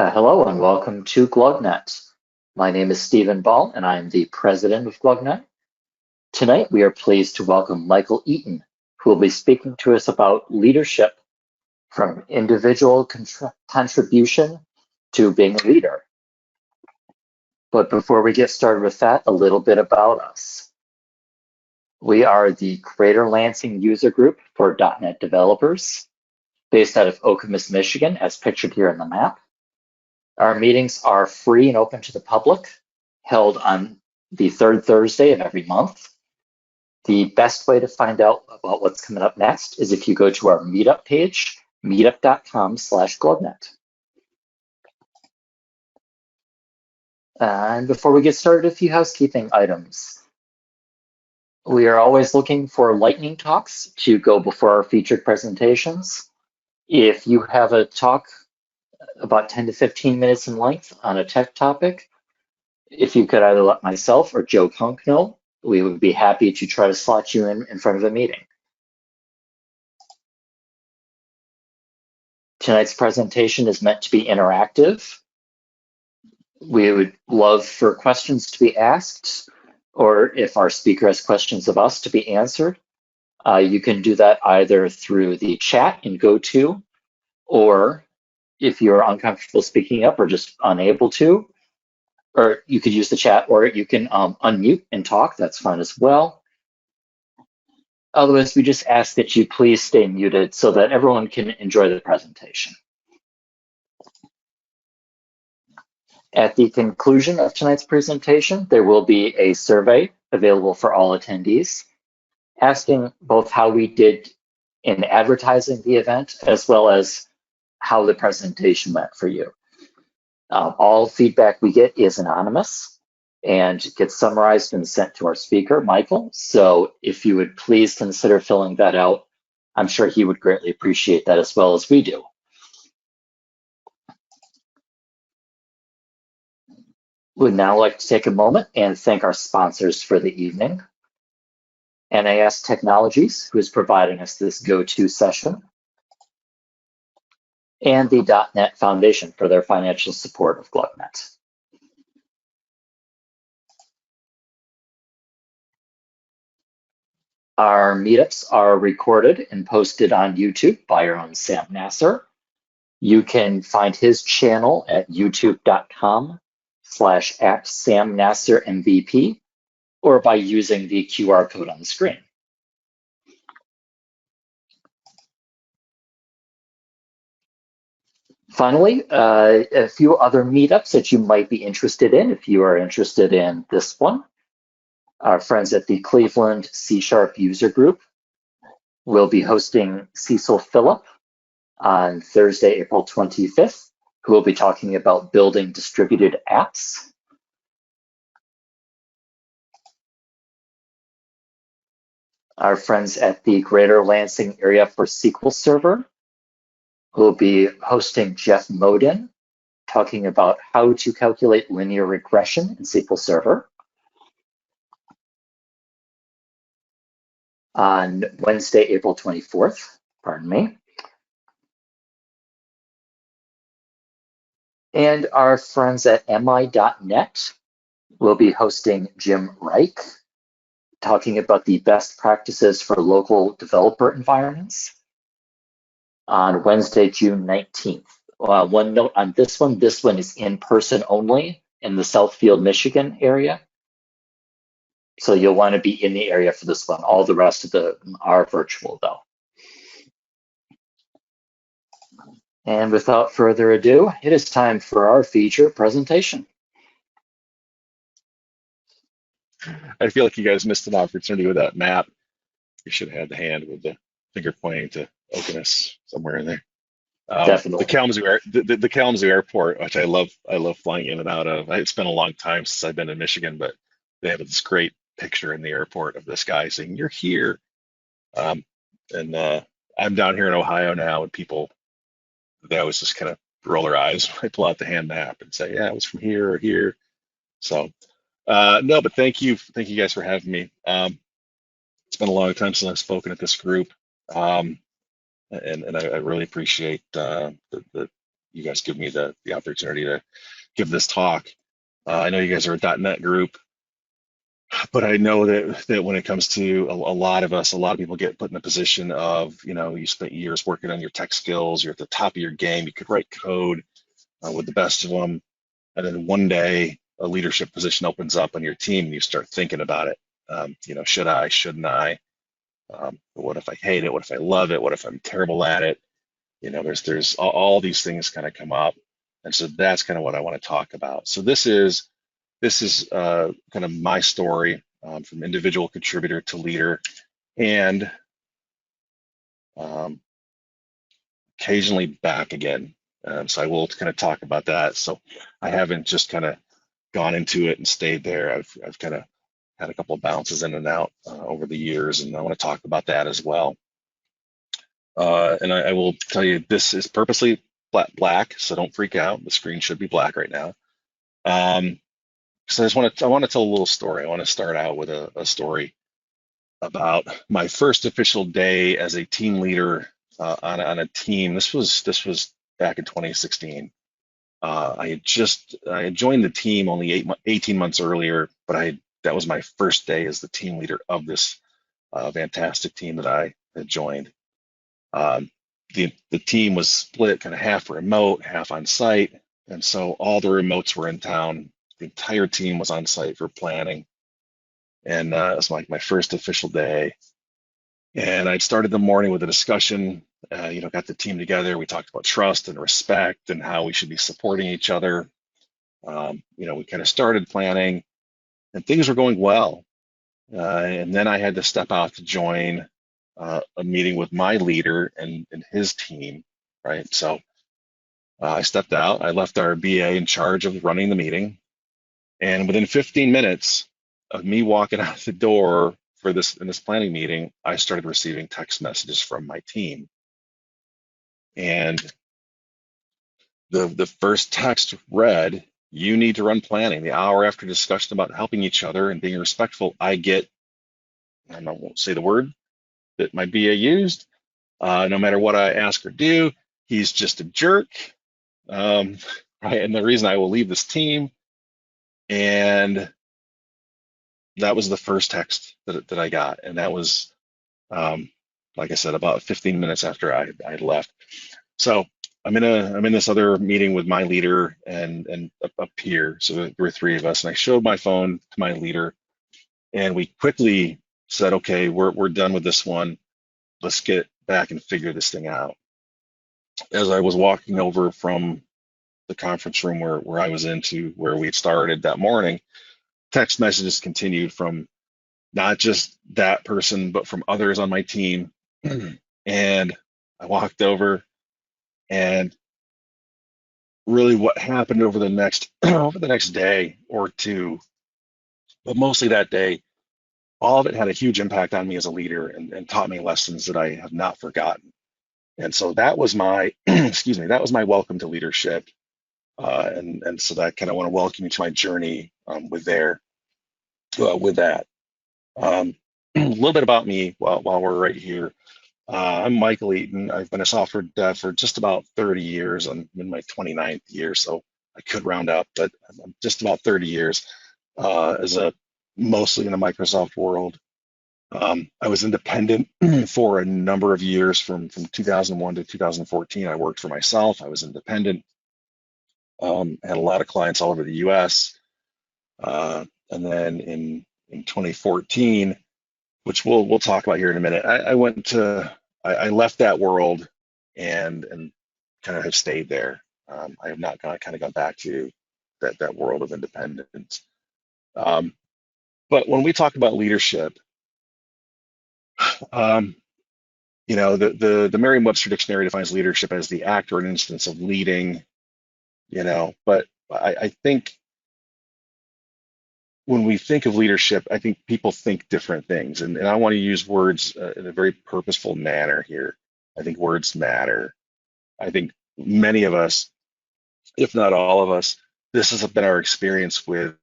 Hello and welcome to GlugNet. My name is Stephen Ball and I am the president of GlugNet. Tonight we are pleased to welcome Michael Eaton, who will be speaking to us about leadership from individual contribution to being a leader. But before we get started with that, a little bit about us. We are the Greater Lansing user group for .NET developers, based out of Okemos, Michigan, as pictured here on the map. Our meetings are free and open to the public, held on the third Thursday of every month. The best way to find out about what's coming up next is if you go to our meetup page, meetup.com/glugnet. And before we get started, a few housekeeping items. We are always looking for lightning talks to go before our featured presentations. If you have a talk about 10 to 15 minutes in length on a tech topic, if you could either let myself or Joe Kunk know, we would be happy to try to slot you in front of a meeting. Tonight's presentation is meant to be interactive. We would love for questions to be asked, or if our speaker has questions of us to be answered. You can do that either through the chat in GoTo, or if you're uncomfortable speaking up or just unable to, or you could use the chat, or you can unmute and talk, that's fine as well. Otherwise, we just ask that you please stay muted so that everyone can enjoy the presentation. At the conclusion of tonight's presentation, there will be a survey available for all attendees, asking both how we did in advertising the event, as well as how the presentation went for you. All feedback we get is anonymous and gets summarized and sent to our speaker, Michael. So if you would please consider filling that out, I'm sure he would greatly appreciate that as well as we do. Would now like to take a moment and thank our sponsors for the evening. NAS Technologies, who is providing us this go-to session, and the .NET Foundation for their financial support of GlugNet. Our meetups are recorded and posted on YouTube by our own Sam Nasser. You can find his channel at youtube.com/@SamNasserMVP, or by using the QR code on the screen. Finally, a few other meetups that you might be interested in if you are interested in this one. Our friends at the Cleveland C# user group will be hosting Cecil Phillip on Thursday, April 25th, who will be talking about building distributed apps. Our friends at the Greater Lansing area for SQL Server will be hosting Jeff Modin, talking about how to calculate linear regression in SQL Server. On Wednesday, April 24th, pardon me. And our friends at mi.net will be hosting Jim Reich, talking about the best practices for local developer environments on Wednesday, June 19th. One note on this one is in person only in the Southfield, Michigan area. So you'll want to be in the area for this one. All the rest of them are virtual though. And without further ado, it is time for our feature presentation. I feel like you guys missed an opportunity with that map. You should have had the hand with the finger pointing to Okemos somewhere in there. Definitely. The Kalamazoo Airport, which I love flying in and out of. It's been a long time since I've been in Michigan, but they have this great picture in the airport of this guy saying, "You're here." I'm down here in Ohio now, and people, they always just kind of roll their eyes when I pull out the hand map and say, "Yeah, it was from here or here." So, no, but thank you guys for having me. It's been a long time since I've spoken at this group, and I really appreciate the you guys give me the opportunity to give this talk. I know you guys are a .NET group, but I know that when it comes to a lot of us, a lot of people get put in a position of, you spent years working on your tech skills, you're at the top of your game, you could write code with the best of them, and then one day a leadership position opens up on your team and you start thinking about it. Should I, shouldn't I? What if I hate it? What if I love it? What if I'm terrible at it? There's all these things kind of come up, and so that's kind of what I want to talk about. So this is kind of my story, from individual contributor to leader, and um, occasionally back again. So I will kind of talk about that. So I haven't just kind of gone into it and stayed there. I've kind of had a couple of bounces in and out over the years, and I want to talk about that as well. And I will tell you, this is purposely black, so don't freak out. The screen should be black right now. So I want to tell a little story. I want to start out with a story about my first official day as a team leader on a team. This was back in 2016. I had joined the team only 18 months earlier, but that was my first day as the team leader of this fantastic team that I had joined. The team was split kind of half remote, half on site, and so all the remotes were in town. The entire team was on site for planning, and it was like my first official day. And I started the morning with a discussion. Got the team together. We talked about trust and respect and how we should be supporting each other. We kind of started planning, and things were going well. And then I had to step out to join a meeting with my leader and his team, right? So I stepped out. I left our BA in charge of running the meeting, and within 15 minutes of me walking out the door in this planning meeting, I started receiving text messages from my team. And the first text read, "You need to run planning." The hour after discussion about helping each other and being respectful, I won't say the word that my BA used. No matter what I ask or do, he's just a jerk. Right? And the reason I will leave this team. And that was the first text that I got. And that was, like I said, about 15 minutes after I had left. So I'm in this other meeting with my leader and up here. So there were three of us, and I showed my phone to my leader, and we quickly said, "Okay, we're done with this one. Let's get back and figure this thing out." As I was walking over from the conference room where I was into where we started that morning, text messages continued from not just that person, but from others on my team. And I walked over, and really what happened over the next over the next day or two, but mostly that day, all of it had a huge impact on me as a leader and taught me lessons that I have not forgotten. And so that was my excuse me, that was my welcome to leadership. And so that kind of want to welcome you to my journey with that. A little bit about me while we're right here. I'm Michael Eaton. I've been a software dev for just about 30 years. I'm in my 29th year, so I could round up, but I'm just about 30 years mostly in the Microsoft world. I was independent for a number of years from 2001 to 2014. I worked for myself. I was independent. Had a lot of clients all over the U.S. And then in 2014, which we'll talk about here in a minute, I left that world and kind of have stayed there. I have not kind of gone back to that world of independence. But when we talk about leadership, the Merriam-Webster dictionary defines leadership as the act or an instance of leading, but I think when we think of leadership, I think people think different things, and I want to use words in a very purposeful manner here. I think words matter. I think many of us, if not all of us, this has been our experience with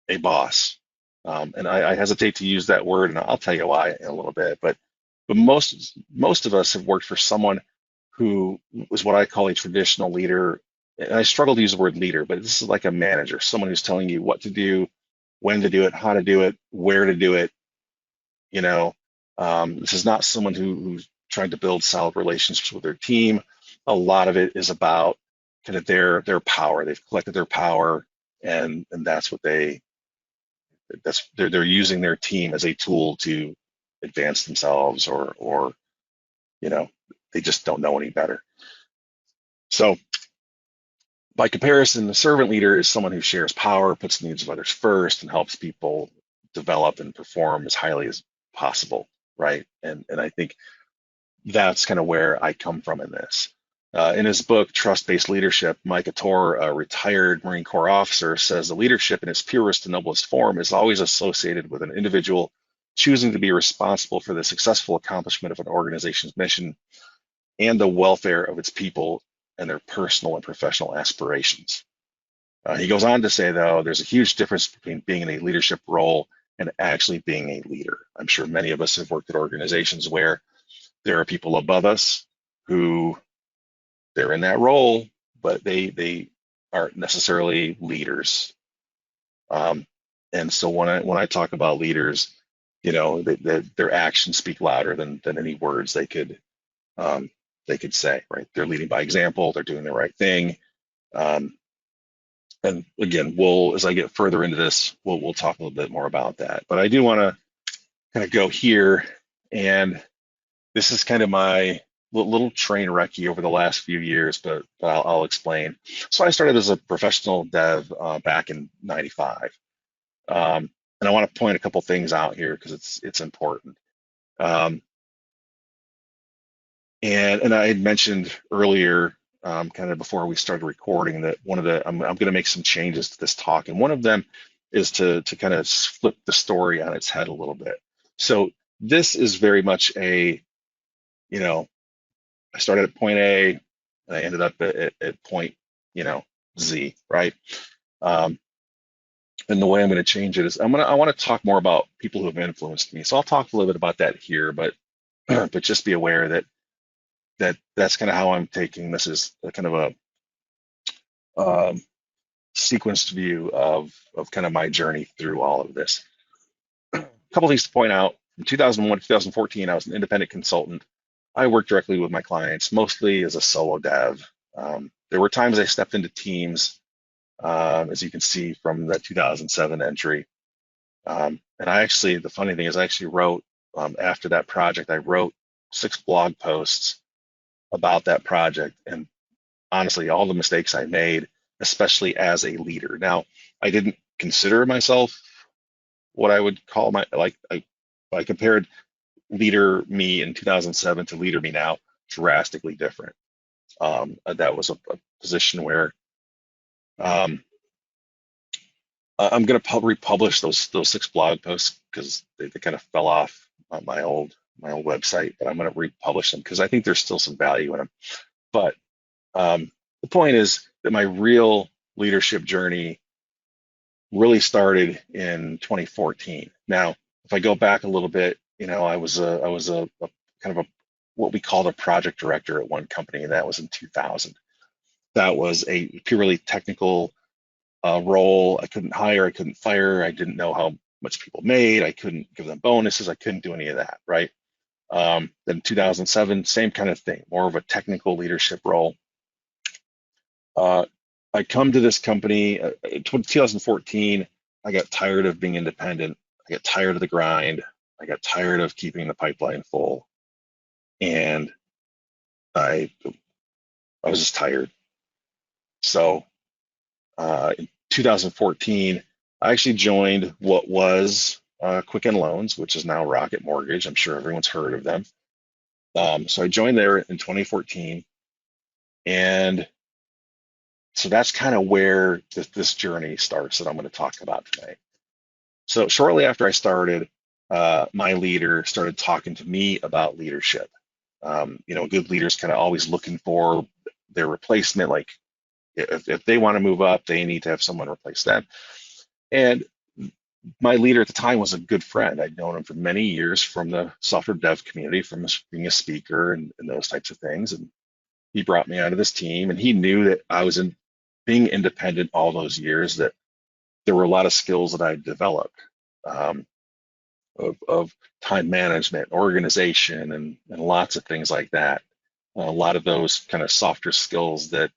a boss. And I hesitate to use that word, and I'll tell you why in a little bit. But most of us have worked for someone who was what I call a traditional leader. And I struggle to use the word leader, but this is like a manager, someone who's telling you what to do, when to do it, how to do it, where to do it. You know, this is not someone who's trying to build solid relationships with their team. A lot of it is about kind of their power. They've collected their power, and that's what they're using their team as a tool to advance themselves, or you know, they just don't know any better. So by comparison, the servant leader is someone who shares power, puts the needs of others first, and helps people develop and perform as highly as possible, right? And I think that's kind of where I come from in this. In his book, Trust-Based Leadership, Micah Tor, a retired Marine Corps officer, says the leadership in its purest and noblest form is always associated with an individual choosing to be responsible for the successful accomplishment of an organization's mission and the welfare of its people and their personal and professional aspirations. He goes on to say, though, there's a huge difference between being in a leadership role and actually being a leader. I'm sure many of us have worked at organizations where there are people above us who they're in that role, but they aren't necessarily leaders. And so when I talk about leaders, their actions speak louder than any words they could say, right? They're leading by example. They're doing the right thing. And again, as I get further into this, we'll talk a little bit more about that. But I do want to kind of go here, and this is kind of my little train wrecky over the last few years, but I'll explain. So I started as a professional dev back in '95, and I want to point a couple things out here because it's important. And I had mentioned earlier, kind of before we started recording, that I'm going to make some changes to this talk, and one of them is to kind of flip the story on its head a little bit. So this is very much I started at point A and I ended up at point, Z, right? And the way I'm going to change it is I want to talk more about people who have influenced me. So I'll talk a little bit about that here, but but just be aware that's kind of how I'm taking this, is a kind of a sequenced view of kind of my journey through all of this. A couple things to point out. From 2001 to 2014, I was an independent consultant. I worked directly with my clients, mostly as a solo dev. There were times I stepped into teams, as you can see from the 2007 entry. And the funny thing is I actually wrote, after that project, I wrote 6 blog posts about that project, and honestly, all the mistakes I made, especially as a leader. Now, I didn't consider myself what I would call I compared leader me in 2007 to leader me now, drastically different. That was a position where I'm going to republish those 6 blog posts because they kind of fell off on my old website, but I'm going to republish them because I think there's still some value in them. But the point is that my real leadership journey really started in 2014. Now, if I go back a little bit, I was a kind of a what we called a project director at one company, and that was in 2000. That was a purely technical role. I couldn't hire, I couldn't fire, I didn't know how much people made, I couldn't give them bonuses, I couldn't do any of that, right? Then 2007, same kind of thing, more of a technical leadership role. I come to this company in 2014. I got tired of being independent. I got tired of the grind. I got tired of keeping the pipeline full, and I was just tired. So in 2014, I actually joined what was Quicken Loans, which is now Rocket Mortgage. I'm sure everyone's heard of them. So I joined there in 2014, and so that's kind of where this journey starts that I'm going to talk about today. So shortly after I started, my leader started talking to me about leadership. Good leaders kind of always looking for their replacement. Like if they want to move up, they need to have someone replace them. And my leader at the time was a good friend. I'd known him for many years from the software dev community, from being a speaker and those types of things. And he brought me onto this team, and he knew that I was in being independent all those years, that there were a lot of skills that I developed, um, of time management, organization, and lots of things like that. A lot of those kind of softer skills that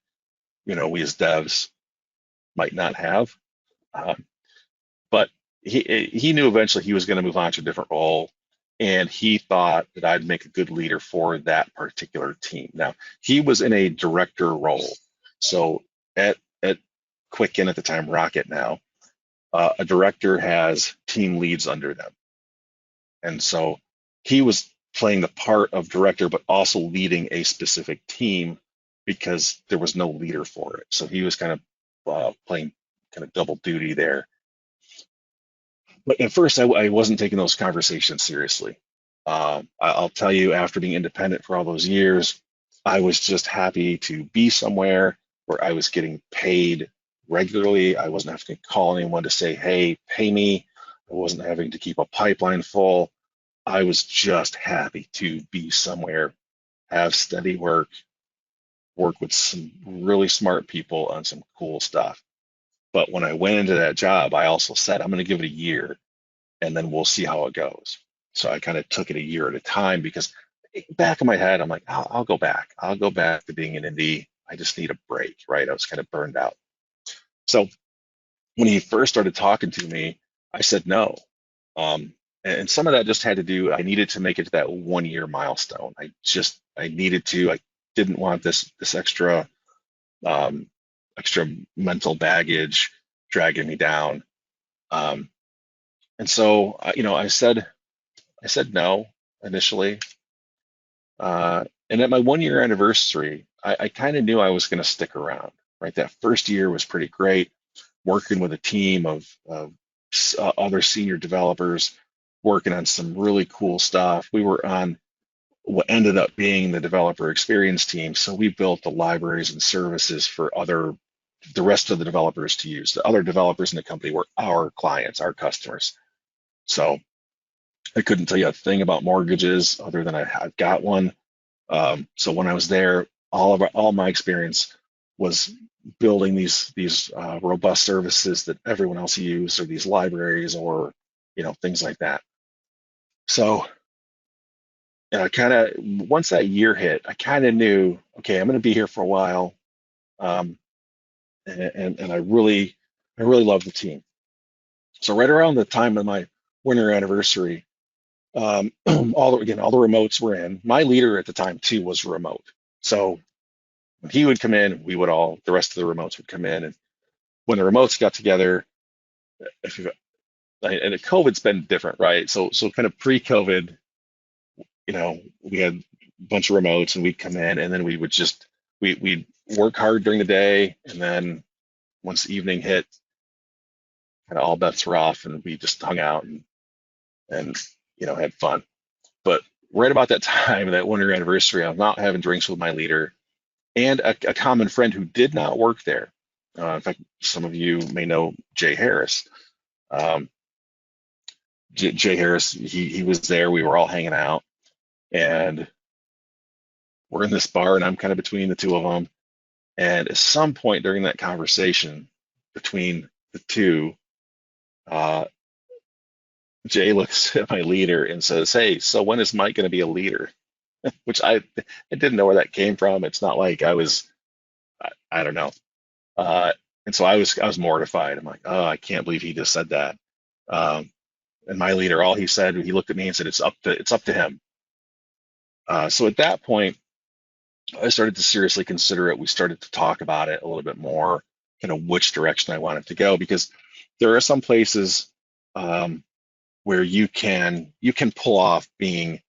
we as devs might not have. Um, but he knew eventually he was going to move on to a different role, and he thought that I'd make a good leader for that particular team. Now, he was in a director role, so at Quicken at the time, Rocket now, a director has team leads under them, and so he was playing the part of director, but also leading a specific team because there was no leader for it. So he was kind of playing kind of double duty there. But at first, I wasn't taking those conversations seriously. I'll tell you, after being independent for all those years, I was just happy to be somewhere where I was getting paid regularly. I wasn't having to call anyone to say, hey, pay me. I wasn't having to keep a pipeline full. I was just happy to be somewhere, have steady work, work with some really smart people on some cool stuff. But when I went into that job, I also said, I'm going to give it a year and then we'll see how it goes. So I kind of took it a year at a time because back in my head, I'm like, I'll go back. I'll go back to being an indie. I just need a break, right? I was kind of burned out. So when he first started talking to me, I said no. And some of that just had to do, I needed to make it to that 1 year milestone. I needed to, I didn't want this um, extra mental baggage dragging me down. Um, and so, I said no initially. And at my 1 year anniversary, I kind of knew I was going to stick around, right? That first year was pretty great, working with a team of other senior developers, working on some really cool stuff. We were on what ended up being the developer experience team. So we built the libraries and services for the rest of the developers to use. The other developers in the company were our clients, our customers. So I couldn't tell you a thing about mortgages other than I've got one. So when I was there, all my experience was building these robust services that everyone else used, or these libraries, or things like that. So kind of once that year hit, I kind of knew, okay, I'm going to be here for a while, um, and I really love the team. So right around the time of my 1 year anniversary, all the remotes were in. My leader at the time too was remote. So when he would come in, the rest of the remotes would come in. And when the remotes got together, if you, and COVID's been different, right? So kind of pre-COVID, we had a bunch of remotes and we'd come in and then we'd work hard during the day. And then once the evening hit, kind of all bets were off and we just hung out and had fun. But right about that time, that 1 year anniversary, I'm not having drinks with my leader and a common friend who did not work there. In fact, some of you may know Jay Harris. Um, Jay Harris, he was there. We were all hanging out, and we're in this bar, and I'm kind of between the two of them. And at some point during that conversation between the two, uh, Jay looks at my leader and says, "Hey, so when is Mike going to be a leader?" Which I didn't know where that came from. It's not like I don't know. Uh, and so I was mortified. I'm like, oh, I can't believe he just said that. Um, and my leader, all he said, he looked at me and said, it's up to him. So at that point, I started to seriously consider it. We started to talk about it a little bit more, kind of which direction I wanted to go, because there are some places um, where you can pull off being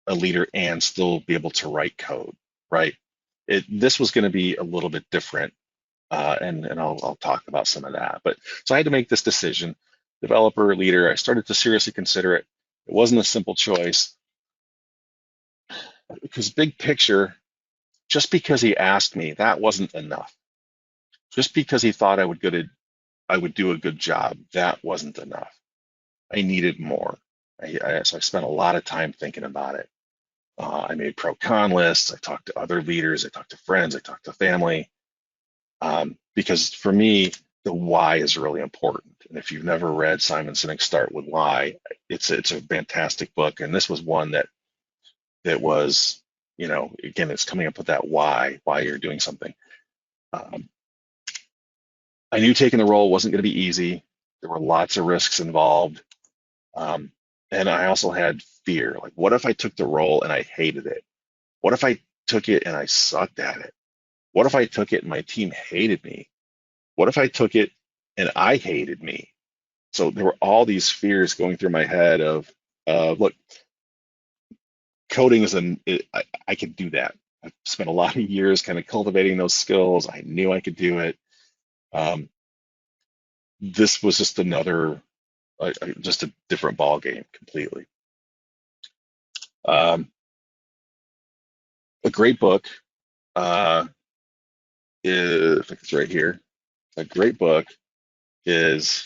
a leader and still be able to write code, right? This was going to be a little bit different, and I'll talk about some of that. But so I had to make this decision, developer, leader. I started to seriously consider it. It wasn't a simple choice because big picture, just because he asked me, that wasn't enough. Just because he thought I would do a good job, that wasn't enough. I needed more. So I spent a lot of time thinking about it. I made pro con lists. I talked to other leaders. I talked to friends. I talked to family. Because for me, the why is really important. And if you've never read Simon Sinek's Start with Why, it's a fantastic book. And this was one that was, again, it's coming up with that why you're doing something. Um, I knew taking the role wasn't going to be easy. There were lots of risks involved. Um, and I also had fear. Like, what if I took the role and I hated it? What if I took it and I sucked at it? What if I took it and my team hated me? What if I took it and I hated me? So there were all these fears going through my head of, look, coding I could do that. I spent a lot of years kind of cultivating those skills. I knew I could do it. Um, this was just just a different ball game completely. Um, a great book is, I think it's right here. A great book is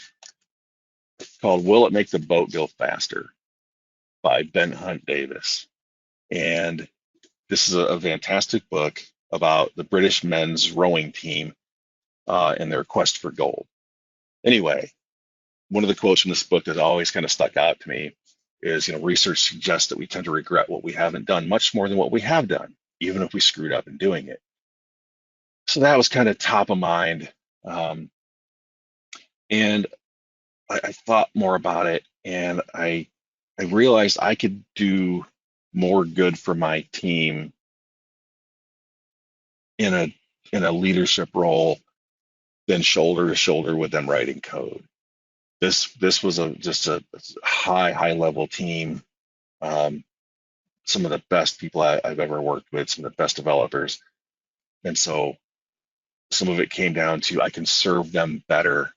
called "Will It Make the Boat Go Faster" by Ben Hunt Davis. And this is a fantastic book about the British men's rowing team and their quest for gold. Anyway, one of the quotes from this book that always kind of stuck out to me is, research suggests that we tend to regret what we haven't done much more than what we have done, even if we screwed up in doing it. So that was kind of top of mind. Um, and I thought more about it, and I realized I could do more good for my team in a leadership role than shoulder to shoulder with them writing code. This was just a high level team. Um, some of the best people I've ever worked with, some of the best developers, and so some of it came down to I can serve them better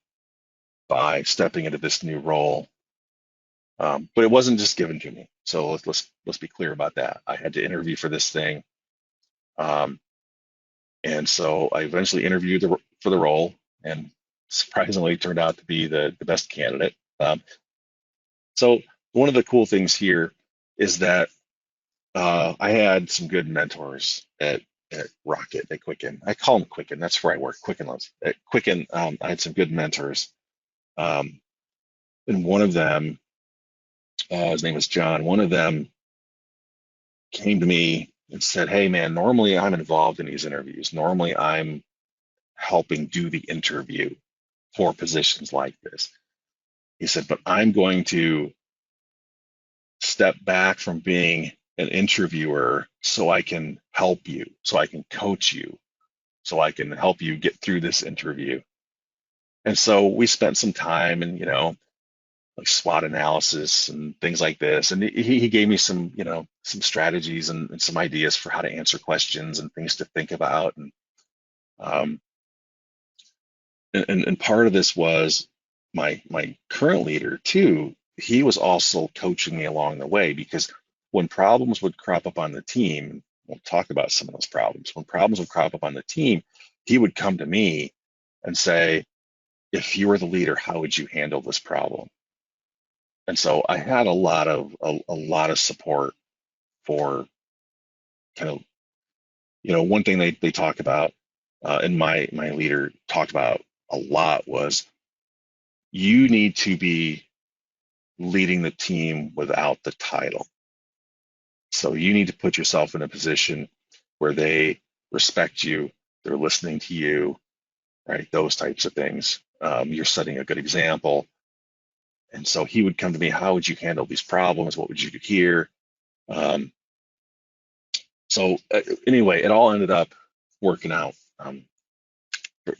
by stepping into this new role. But it wasn't just given to me. So let's be clear about that. I had to interview for this thing, um, and so I eventually interviewed for the role, and surprisingly turned out to be the best candidate. So one of the cool things here is that I had some good mentors at Rocket, at Quicken. I call them Quicken. That's where I work. Quicken Loans. At Quicken, I had some good mentors, um, and one of them, his name was John. One of them came to me and said, "Hey, man, normally I'm involved in these interviews. Normally I'm helping do the interview for positions like this." He said, "But I'm going to step back from being an interviewer so I can help you, so I can coach you, so I can help you get through this interview." And so we spent some time and, like SWOT analysis and things like this. And he gave me some, some strategies and some ideas for how to answer questions and things to think about. Um, and part of this was my current leader too. He was also coaching me along the way, because when problems would crop up on the team, we'll talk about some of those problems. When problems would crop up on the team, he would come to me and say, "If you were the leader, how would you handle this problem?" And so I had a lot of support for kind of, one thing they talk about, and my leader talked about a lot, was you need to be leading the team without the title. So you need to put yourself in a position where they respect you, they're listening to you, right? Those types of things. You're setting a good example. And so he would come to me, "How would you handle these problems? What would you do here?" Um, so anyway, it all ended up working out,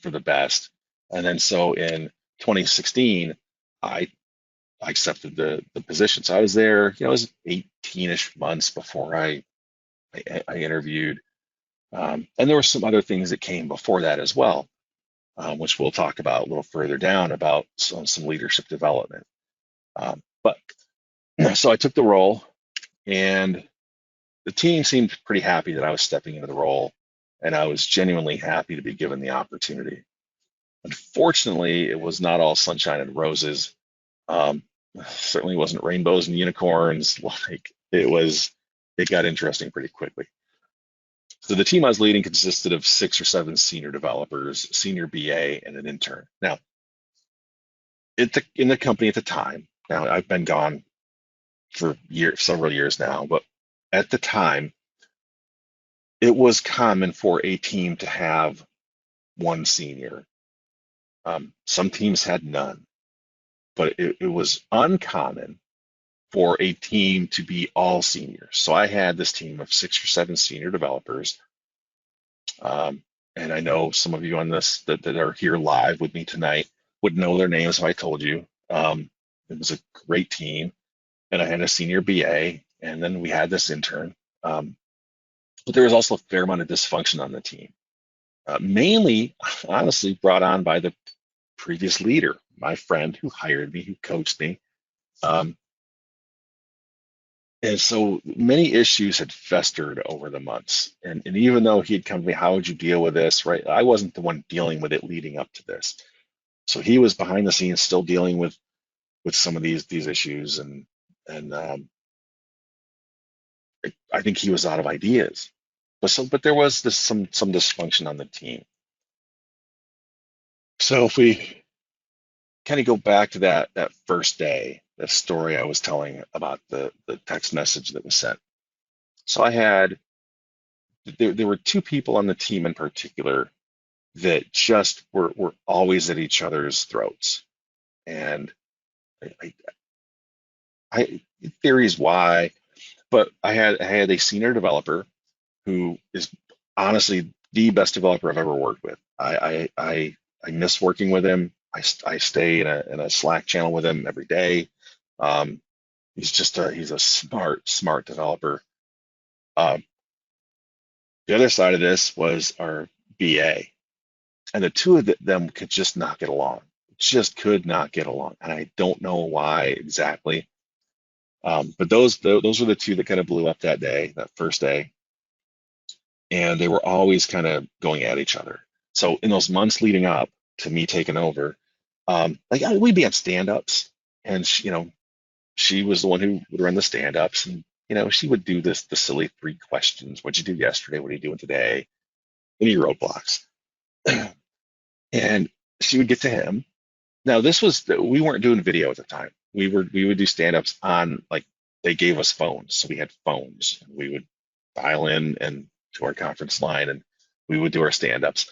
for the best. And then so in 2016, I I accepted the position. So I was there, it was 18-ish months before I interviewed. And there were some other things that came before that as well, which we'll talk about a little further down, about some leadership development. But so I took the role, and the team seemed pretty happy that I was stepping into the role, and I was genuinely happy to be given the opportunity. Unfortunately, it was not all sunshine and roses. Um, Certainly wasn't rainbows and unicorns. Like, it was it got interesting pretty quickly. So the team I was leading consisted of 6 or 7 senior developers, senior BA, and an intern. Now, in the company at the time, now I've been gone for several years now, but at the time, it was common for a team to have one senior. Some teams had none, but it was uncommon for a team to be all seniors. So I had this team of 6 or 7 senior developers. Um, and I know some of you on this that are here live with me tonight would know their names if I told you. It was a great team, and I had a senior BA, and then we had this intern. Um, but there was also a fair amount of dysfunction on the team, mainly, honestly, brought on by the previous leader, my friend who hired me, who coached me. Um, And so many issues had festered over the months. And even though he had come to me, how would you deal with this? Right? I wasn't the one dealing with it leading up to this. So he was behind the scenes still dealing with some of these issues. And I think he was out of ideas. But there was some dysfunction on the team. So if we kind of go back to that first day, that story I was telling about the text message that was sent. So there were 2 people on the team in particular that just were always at each other's throats. And I, I theories why, but I had a senior developer who is honestly the best developer I've ever worked with. I miss working with him. I stay in a Slack channel with him every day. Um, he's a smart developer. Um, the other side of this was our BA, and the two of them could just not get along, just could not get along, and I don't know why exactly. But those were the two that kind of blew up that day, that first day, and they were always kind of going at each other. So in those months leading up to me taking over, we'd be at stand-ups, and she was the one who would run the stand-ups, and she would do the silly 3 questions: What'd you do yesterday? What are you doing today? Any roadblocks? And she would get to him. Now, we weren't doing video at the time. We would do stand-ups on, like, they gave us phones, so we had phones. We would dial in and to our conference line, and we would do our stand-ups.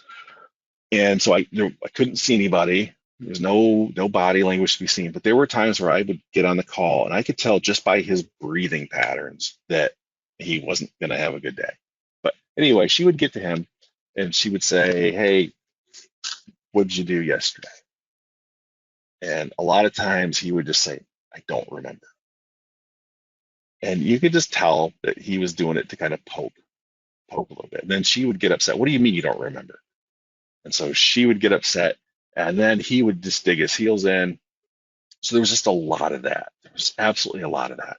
And so I couldn't see anybody. There was no body language to be seen, but there were times where I would get on the call and I could tell just by his breathing patterns that he wasn't going to have a good day. But anyway, she would get to him and she would say, "Hey, what did you do yesterday?" And a lot of times he would just say, "I don't remember." And you could just tell that he was doing it to kind of poke a little bit. And then she would get upset. "What do you mean you don't remember?" And so she would get upset, and then he would just dig his heels in. So there was just a lot of that. There was absolutely a lot of that.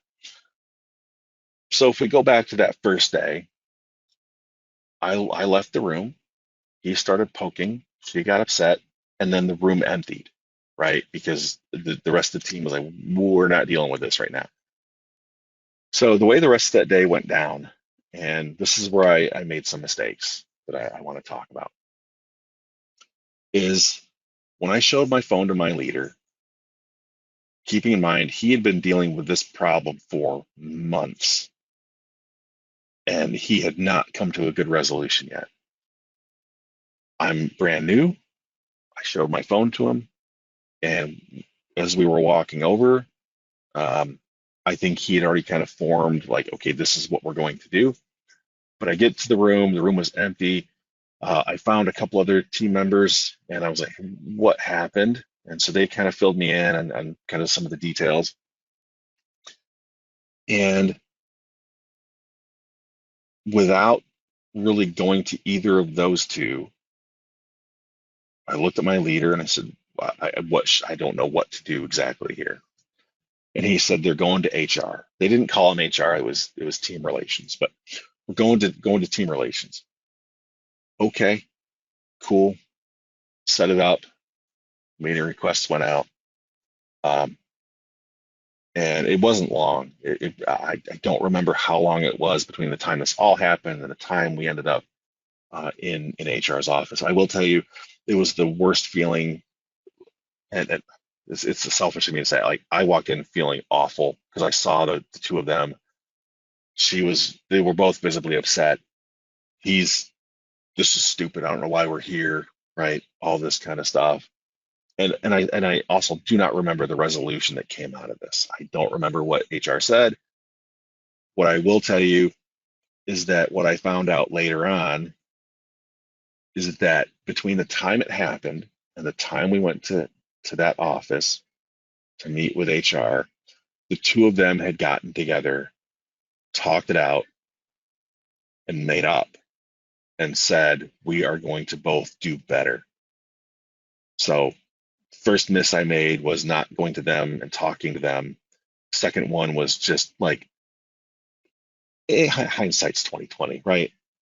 So if we go back to that first day, I left the room. He started poking. She got upset, and then the room emptied, right? Because the rest of the team was like, "We're not dealing with this right now." So the way the rest of that day went down, and this is where I made some mistakes that I want to talk about, is when I showed my phone to my leader, keeping in mind he had been dealing with this problem for months and he had not come to a good resolution yet. I'm brand new. I showed my phone to him, and as we were walking over, um, I think he had already kind of formed, like, okay, this is what we're going to do. But I get to the room was empty. I found a couple other team members, and I was like, "What happened?" And so they kind of filled me in on kind of some of the details. And without really going to either of those two, I looked at my leader and I said, I don't know what to do exactly here." And he said, "They're going to HR." They didn't call him HR. It was team relations, but we're going to team relations. Okay, cool. Set it up. Meeting requests went out. Um, And it wasn't long. I don't remember how long it was between the time this all happened and the time we ended up in HR's office. I will tell you, it was the worst feeling, and it's selfish of me to say. Like I walked in feeling awful because I saw the two of them. They were both visibly upset. He's, this is stupid. I don't know why we're here, right? All this kind of stuff. And I also do not remember the resolution that came out of this. I don't remember what HR said. What I will tell you is that what I found out later on is that between the time it happened and the time we went to that office to meet with HR, the two of them had gotten together, talked it out, and made up and said, we are going to both do better. So, first miss I made was not going to them and talking to them. Second one was just like, hindsight's 2020, right?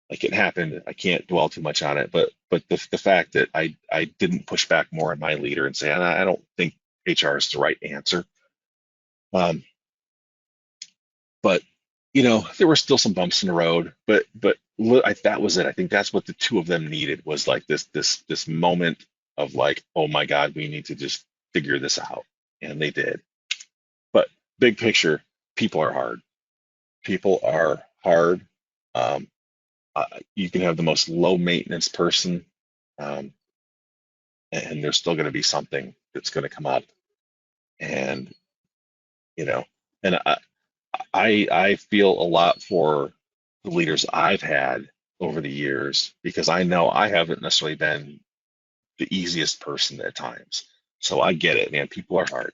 Like it happened. I can't dwell too much on it, but the fact that I didn't push back more on my leader and say I don't think HR is the right answer. Um, but there were still some bumps in the road, but that was it. I think that's what the two of them needed was like this moment of like, oh my God, we need to just figure this out, and they did. But big picture, people are hard. People are hard. Um, you can have the most low maintenance person, um, and there's still going to be something that's going to come up. And you know, and I feel a lot for the leaders I've had over the years because I know I haven't necessarily been the easiest person at times. So I get it, man. People are hard.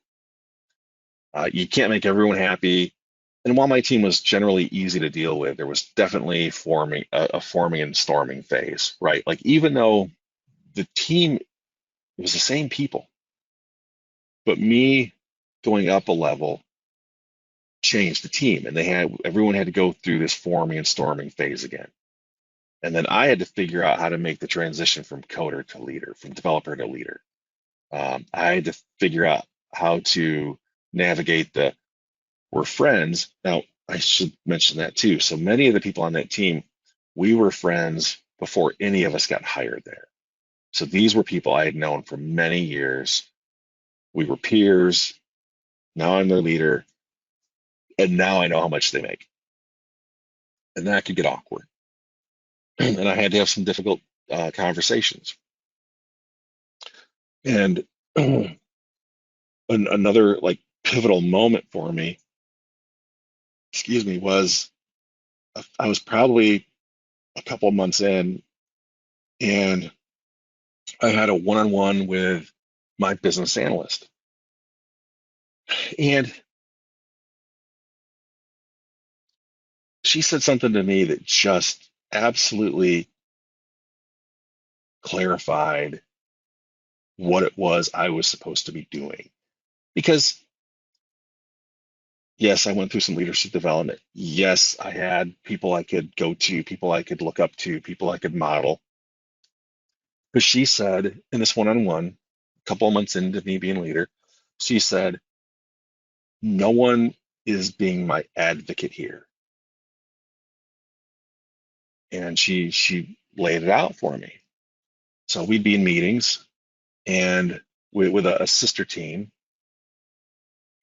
You can't make everyone happy. And while my team was generally easy to deal with, there was definitely forming a forming and storming phase, right? Like even though the team was the same people, but me going up a level changed the team, and everyone had to go through this forming and storming phase again. And then I had to figure out how to make the transition from coder to leader, from developer to leader. I had to figure out how to navigate we're friends. Now, I should mention that too. So many of the people on that team, we were friends before any of us got hired there. So these were people I had known for many years. We were peers. Now I'm their leader. And now I know how much they make. And that could get awkward. And I had to have some difficult conversations. And another like pivotal moment for me, excuse me, was I was probably a couple of months in, and I had a one-on-one with my business analyst. And she said something to me that just absolutely clarified what it was I was supposed to be doing. Because yes, I went through some leadership development. Yes, I had people I could go to, people I could look up to, people I could model. But she said in this one-on-one, a couple of months into me being leader, she said, no one is being my advocate here. And she laid it out for me. So we'd be in meetings and with a sister team,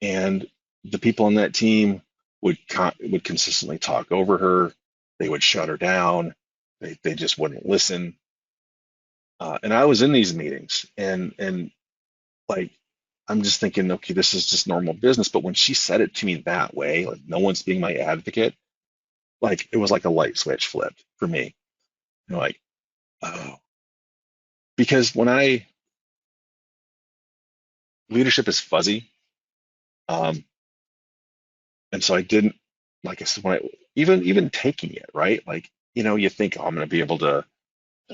and the people on that team would consistently talk over her. They would shut her down. They just wouldn't listen. And I was in these meetings, and like I'm just thinking, okay, this is just normal business. But when she said it to me that way, like no one's being my advocate, like it was like a light switch flipped for me. Like, oh, because leadership is fuzzy. Um, and so I didn't, like I said, even taking it, right? Like, you think, oh, I'm going to be able to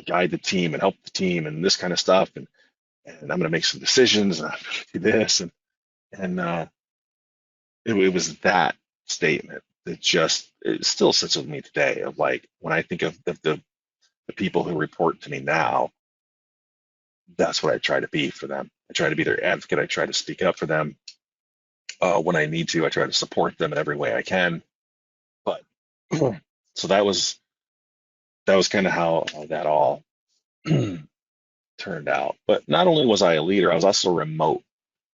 guide the team and help the team and this kind of stuff, and I'm going to make some decisions and I'm going to do this, and it was that statement that just it still sits with me today. Of like when I think of the people who report to me now, that's what I try to be for them. I try to be their advocate. I try to speak up for them, When I need to, I try to support them in every way I can. But so that was kind of how that all turned out. But not only was I a leader, I was also remote,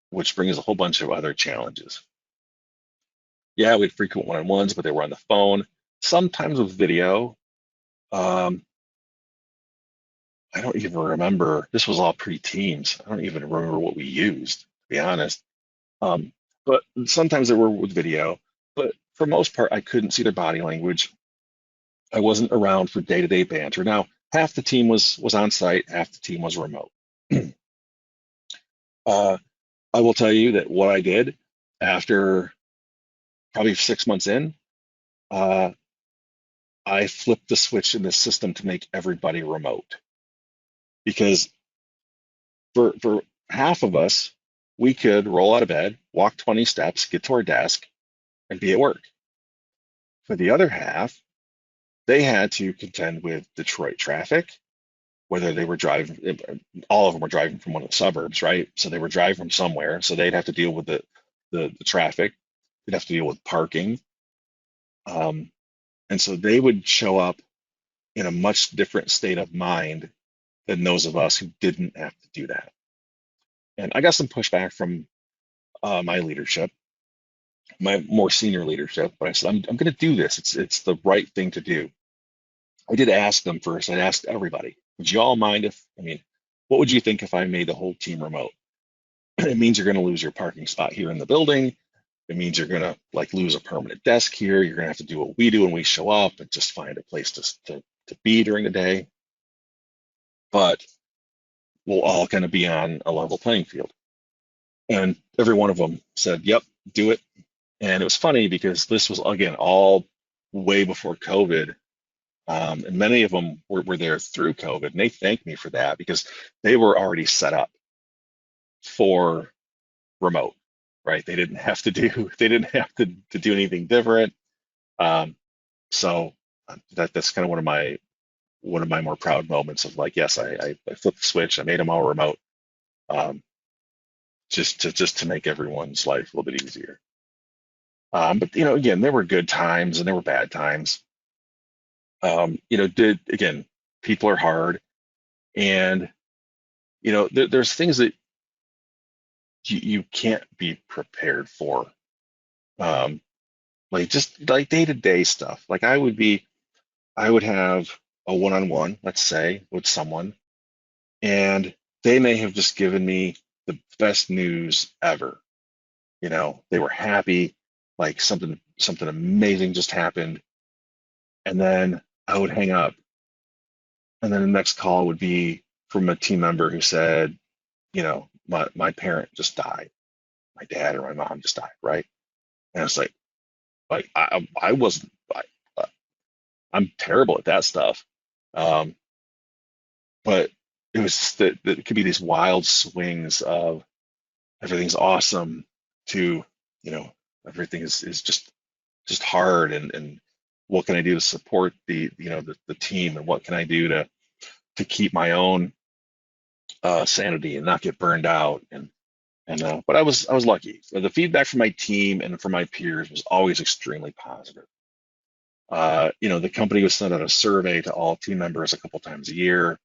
which brings a whole bunch of other challenges. Yeah, we had frequent one-on-ones, but they were on the phone, sometimes with video. Um, I don't even remember. This was all pre-Teams. I don't even remember what we used, to be honest. Um, but sometimes they were with video. But for most part, I couldn't see their body language. I wasn't around for day-to-day banter. Now, half the team was on site, half the team was remote. Uh, I will tell you that what I did after probably 6 months in, uh, I flipped the switch in the system to make everybody remote because for half of us, we could roll out of bed, walk 20 steps, get to our desk, and be at work. For the other half, they had to contend with Detroit traffic, whether they were driving, all of them were driving from one of the suburbs, right? So they were driving from somewhere, so they'd have to deal with the traffic. They'd have to deal with parking. Um, and so they would show up in a much different state of mind than those of us who didn't have to do that. And I got some pushback from my leadership, my more senior leadership, but I said, I'm going to do this. It's the right thing to do. I did ask them first. I asked everybody, would you all mind if, I mean, what would you think if I made the whole team remote? It means you're going to lose your parking spot here in the building. It means you're going to like lose a permanent desk here. You're going to have to do what we do when we show up and just find a place to be during the day. But we'll all kind of be on a level playing field. And every one of them said, yep, do it. And it was funny because this was, again, all way before COVID. And many of them were there through COVID. And they thanked me for that because they were already set up for remote, right? They didn't have to do anything different. Um, so that's kind of one of my more proud moments of like, yes, I flipped the switch. I made them all remote, um, just to make everyone's life a little bit easier. But again, there were good times and there were bad times. Did again, people are hard, and there's things that you can't be prepared for, um, like just like day-to-day stuff. Like I would have a one-on-one, let's say, with someone, and they may have just given me the best news ever. They were happy, like something amazing just happened, and then I would hang up, and then the next call would be from a team member who said, my parent just died, my dad or my mom just died, right? And it's like I wasn't, uh, I'm terrible at that stuff. Um, but it was just that it could be these wild swings of everything's awesome to, you know, everything is just hard, and what can I do to support the team, and what can I do to keep my own sanity and not get burned out. And but I was lucky. The feedback from my team and from my peers was always extremely positive. The company would send out a survey to all team members a couple times a year,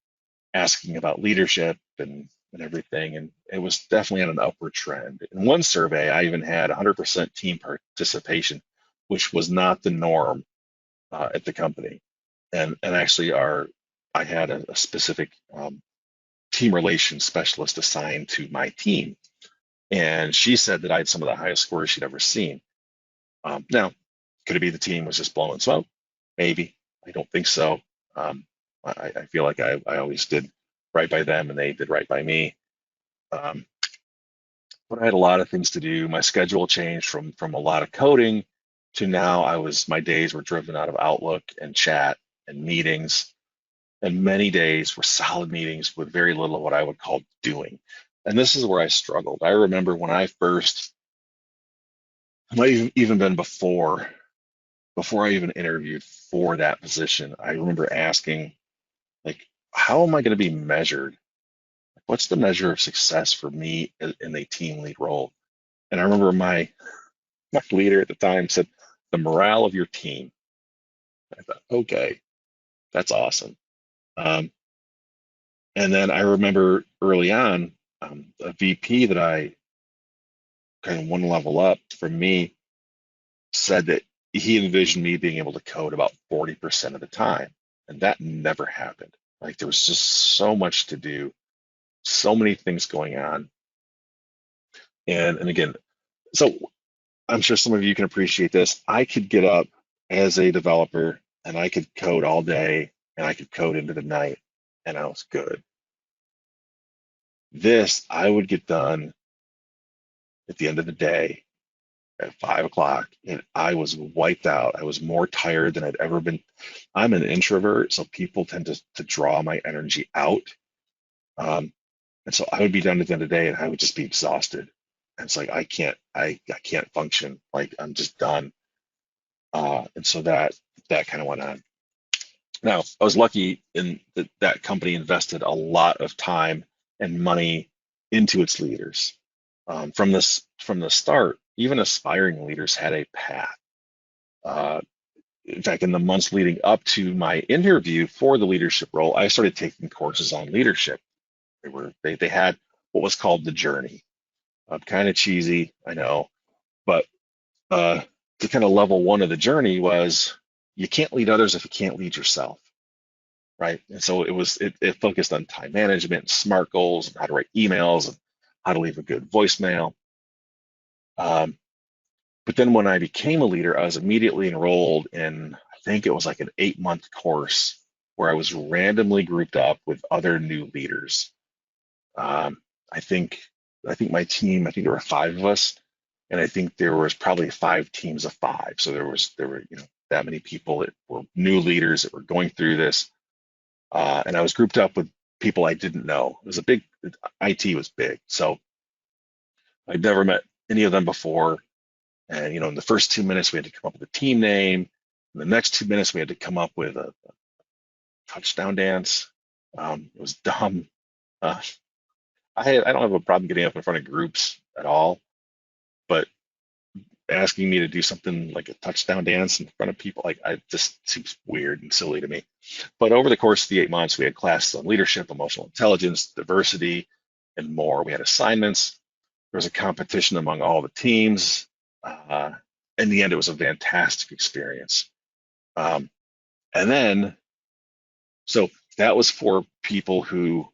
asking about leadership and everything, and it was definitely on an upward trend. In one survey, I even had 100% team participation, which was not the norm at the company. And actually, I had a specific team relations specialist assigned to my team, and she said that I had some of the highest scores she'd ever seen. Now, could it be the team was just blowing smoke? Maybe. I don't think so. Um, I feel like I always did right by them and they did right by me. Um, but I had a lot of things to do. My schedule changed from a lot of coding to now my days were driven out of Outlook and chat and meetings, and many days were solid meetings with very little of what I would call doing. And this is where I struggled. I remember when I first, it might have even been before I even interviewed for that position, I remember asking, like, how am I going to be measured? What's the measure of success for me in a team lead role? And I remember my leader at the time said, the morale of your team. I thought, okay, that's awesome. Um, and then I remember early on, a VP that I kind of one level up from me said that he envisioned me being able to code about 40% of the time. And that never happened. Like there was just so much to do, so many things going on. And again, so I'm sure some of you can appreciate this. I could get up as a developer and I could code all day and I could code into the night and I was good. This I would get done at the end of the day at 5 o'clock and I was wiped out. I was more tired than I'd ever been. I'm an introvert, so people tend to draw my energy out. Um, and so I would be done at the end of the day and I would just be exhausted. And it's like I can't function. Like I'm just done. And so that kind of went on. Now, I was lucky in that that company invested a lot of time and money into its leaders. From the start, even aspiring leaders had a path. Uh, in fact, in the months leading up to my interview for the leadership role, I started taking courses on leadership. They had what was called the journey. Kind of cheesy, I know, but the kind of level one of the journey was you can't lead others if you can't lead yourself, right? And so it focused on time management, SMART goals, and how to write emails, and how to leave a good voicemail. Um, but then when I became a leader, I was immediately enrolled in, I think it was like an 8 month course where I was randomly grouped up with other new leaders. Um, I think I think my team, I think there were five of us, and I think there was probably five teams of five. So there were that many people that were new leaders that were going through this, and I was grouped up with people I didn't know. It was a big IT was big, so I'd never met any of them before. And in the first 2 minutes we had to come up with a team name. In the next 2 minutes we had to come up with a touchdown dance. It was dumb. Uh, I don't have a problem getting up in front of groups at all, but asking me to do something like a touchdown dance in front of people, like I just seems weird and silly to me. But over the course of the 8 months, we had classes on leadership, emotional intelligence, diversity, and more. We had assignments. There was a competition among all the teams. Uh, in the end, it was a fantastic experience. Um, and then, so that was for people who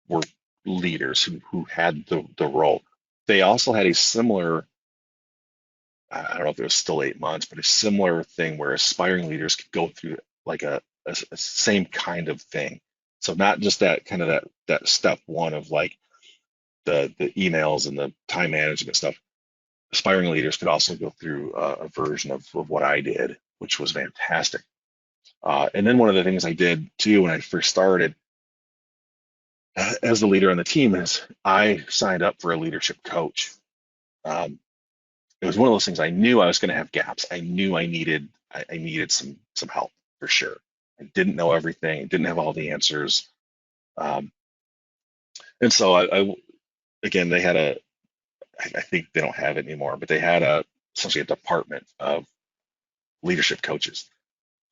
were leaders who had the role. They also had a similar, I don't know if it was still 8 months, but a similar thing where aspiring leaders could go through like a same kind of thing. So not just that kind of that step one of like the emails and the time management stuff. Aspiring leaders could also go through a version of what I did, which was fantastic. And then one of the things I did too when I first started as the leader on the team is I signed up for a leadership coach. Um, it was one of those things I knew I was going to have gaps. I knew I needed some help for sure. I didn't know everything. Didn't have all the answers. Um, and so I again they had I think they don't have it anymore, but they had essentially a department of leadership coaches.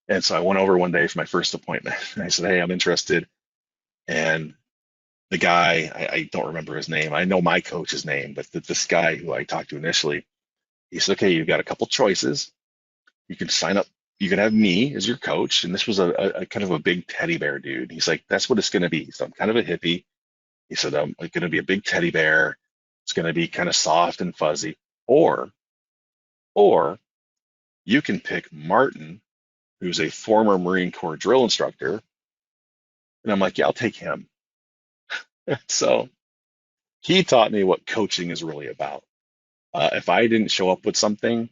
And so I went over one day for my first appointment and I said, "Hey, I'm interested." And the guy, I don't remember his name. I know my coach's name, but this guy who I talked to initially, he said, "Okay, you've got a couple choices. You can sign up. You can have me as your coach." And this was a kind of a big teddy bear dude. He's like, "That's what it's going to be." So I'm kind of a hippie. He said, "I'm going to be a big teddy bear. It's going to be kind of soft and fuzzy. Or, or you can pick Martin, who's a former Marine Corps drill instructor." And I'm like, "Yeah, I'll take him." So he taught me what coaching is really about. If I didn't show up with something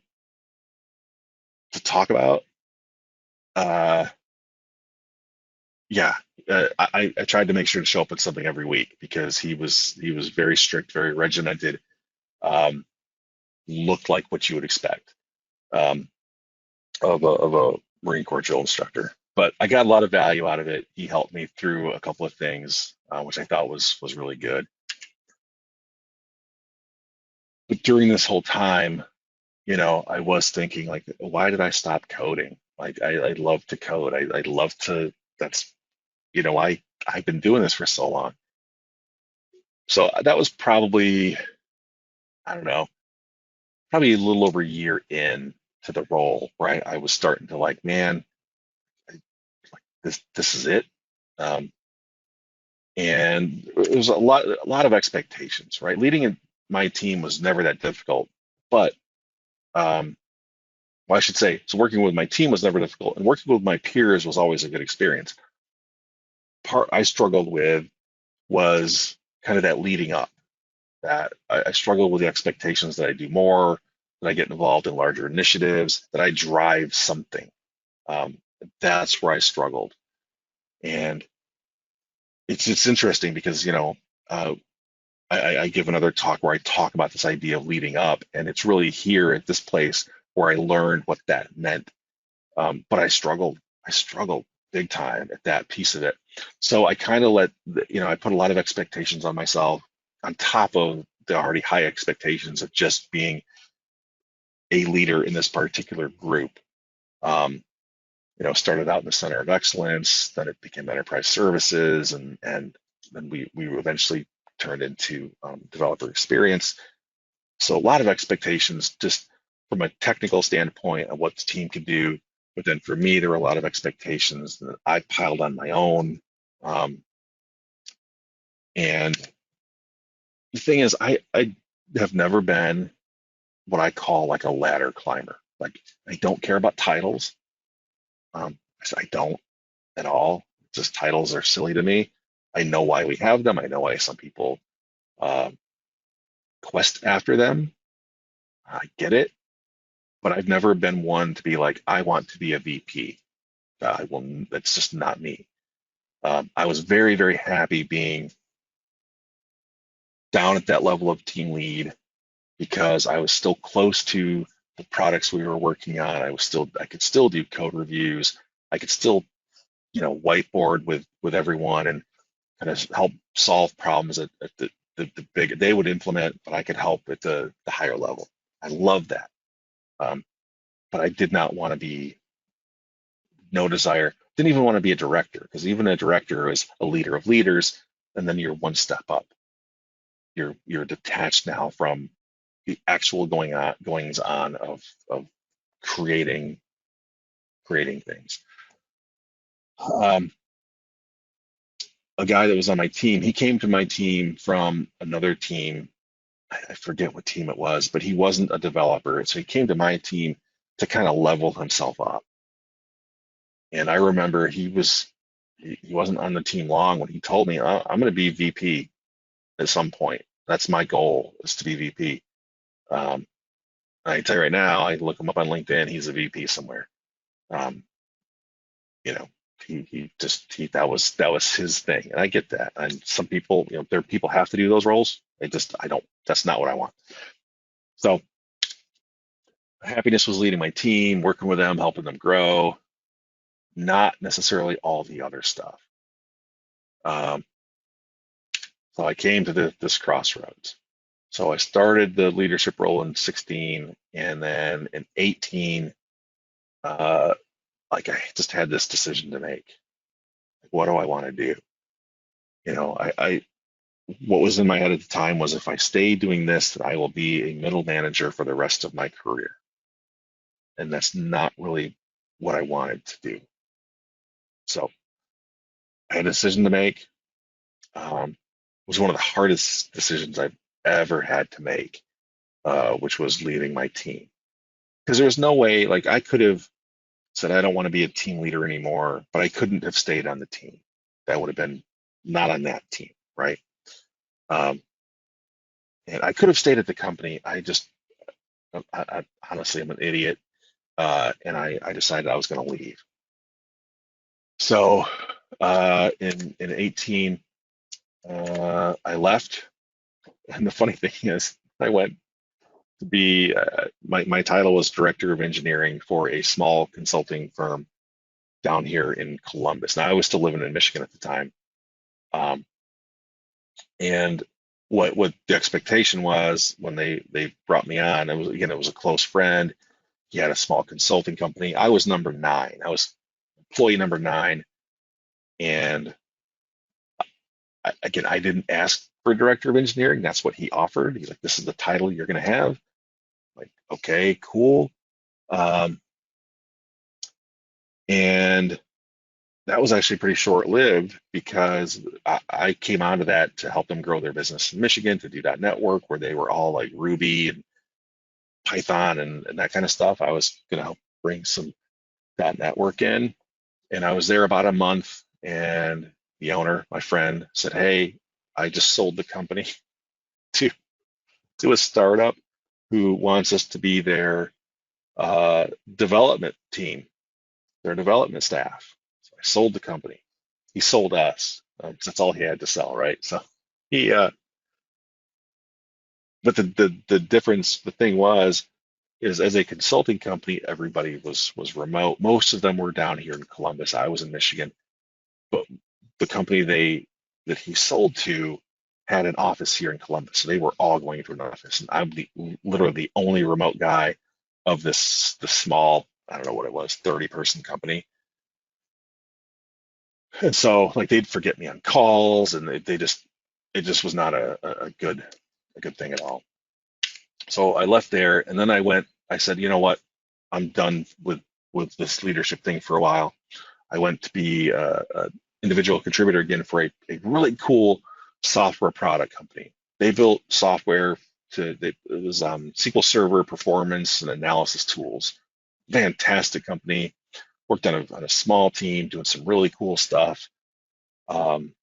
to talk about, uh, yeah, I tried to make sure to show up with something every week because he was very strict, very regimented, um, looked like what you would expect um, of a Marine Corps drill instructor. But I got a lot of value out of it. He helped me through a couple of things, which I thought was really good. But during this whole time, I was thinking like, why did I stop coding? Like I love to code. I love to, that's, I've been doing this for so long. So that was probably, I don't know, probably a little over a year in to the role, right? I was starting to like, man, this is it. Um, and it was a lot of expectations, right? My team was never that difficult, but um, well, I should say, so working with my team was never difficult, and working with my peers was always a good experience. Part I struggled with was kind of that leading up. That I struggled with the expectations that I do more, that I get involved in larger initiatives, that I drive something. Um, that's where I struggled, and it's interesting because uh, I give another talk where I talk about this idea of leading up, and it's really here at this place where I learned what that meant. But I struggled. I struggled big time at that piece of it. So I kind of I put a lot of expectations on myself on top of the already high expectations of just being a leader in this particular group. Um, Started out in the Center of Excellence, then it became Enterprise Services, and then we eventually turned into developer experience. So a lot of expectations just from a technical standpoint of what the team could do. But then for me, there were a lot of expectations that I piled on my own. Um, and the thing is, I have never been what I call like a ladder climber. Like I don't care about titles. I don't at all. Just titles are silly to me. I know why we have them. I know why some people uh, quest after them. I get it, but I've never been one to be like, I want to be a VP. I will. That's just not me. I was very, very happy being down at that level of team lead because I was still close to the products we were working on. I could still do code reviews. I could still, whiteboard with everyone and kind of help solve problems at the big they would implement, but I could help at the higher level. I love that. Um, but I did not want to be no desire, didn't even want to be a director because even a director is a leader of leaders, and then you're one step up. You're detached now from the actual goings on of creating creating things. Um, a guy that was on my team, he came to my team from another team. I forget what team it was, but he wasn't a developer. So he came to my team to kind of level himself up. And I remember he wasn't on the team long when he told me, I'm going to be VP at some point. That's my goal is to be VP. Um, I tell you right now, I look him up on LinkedIn. He's a VP somewhere. Um, you know, he that was his thing, and I get that. And some people, there people have to do those roles. I don't. That's not what I want. So happiness was leading my team, working with them, helping them grow, not necessarily all the other stuff. Um, so I came to this crossroads. So I started the leadership role in 16, and then in 18, uh, like I just had this decision to make. What do I want to do? I what was in my head at the time was if I stay doing this, that I will be a middle manager for the rest of my career, and that's not really what I wanted to do. So I had a decision to make. It was one of the hardest decisions I've ever had to make, which was leaving my team. Because there was no way, like I could have said, I don't want to be a team leader anymore, but I couldn't have stayed on the team. That would have been not on that team, right? Um, and I could have stayed at the company. Honestly, I'm an idiot. And I decided I was going to leave. So in 18, I left. And the funny thing is, I went to be my title was director of engineering for a small consulting firm down here in Columbus. Now I was still living in Michigan at the time, um, and what the expectation was when they brought me on. It was a close friend. He had a small consulting company. I was number nine. I was employee number nine, and again, I didn't ask for director of engineering. That's what he offered. He's like, "This is the title you're going to have." Like, okay, cool. Um, and that was actually pretty short-lived because I came out of that to help them grow their business in Michigan to do that network where they were all like Ruby and Python and that kind of stuff. I was going to help bring some that network in, and I was there about a month. And the owner, my friend, said, "Hey, I just sold the company to a startup who wants us to be their development team, their development staff." So I sold the company. He sold us, 'cause that's all he had to sell, right? So he, but the difference, the thing was, is as a consulting company, everybody was remote. Most of them were down here in Columbus. I was in Michigan, but the company that he sold to had an office here in Columbus, so they were all going to an office, and I'm literally the only remote guy of this small, I don't know what it was, 30-person company. And so like they'd forget me on calls, and they just it just was not a good thing at all. So I left there, and then I said, you know what, I'm done with this leadership thing for a while. I went to be a individual contributor again for a really cool software product company. They built software it was SQL Server performance and analysis tools. Fantastic company. Worked on a small team doing some really cool stuff. Um,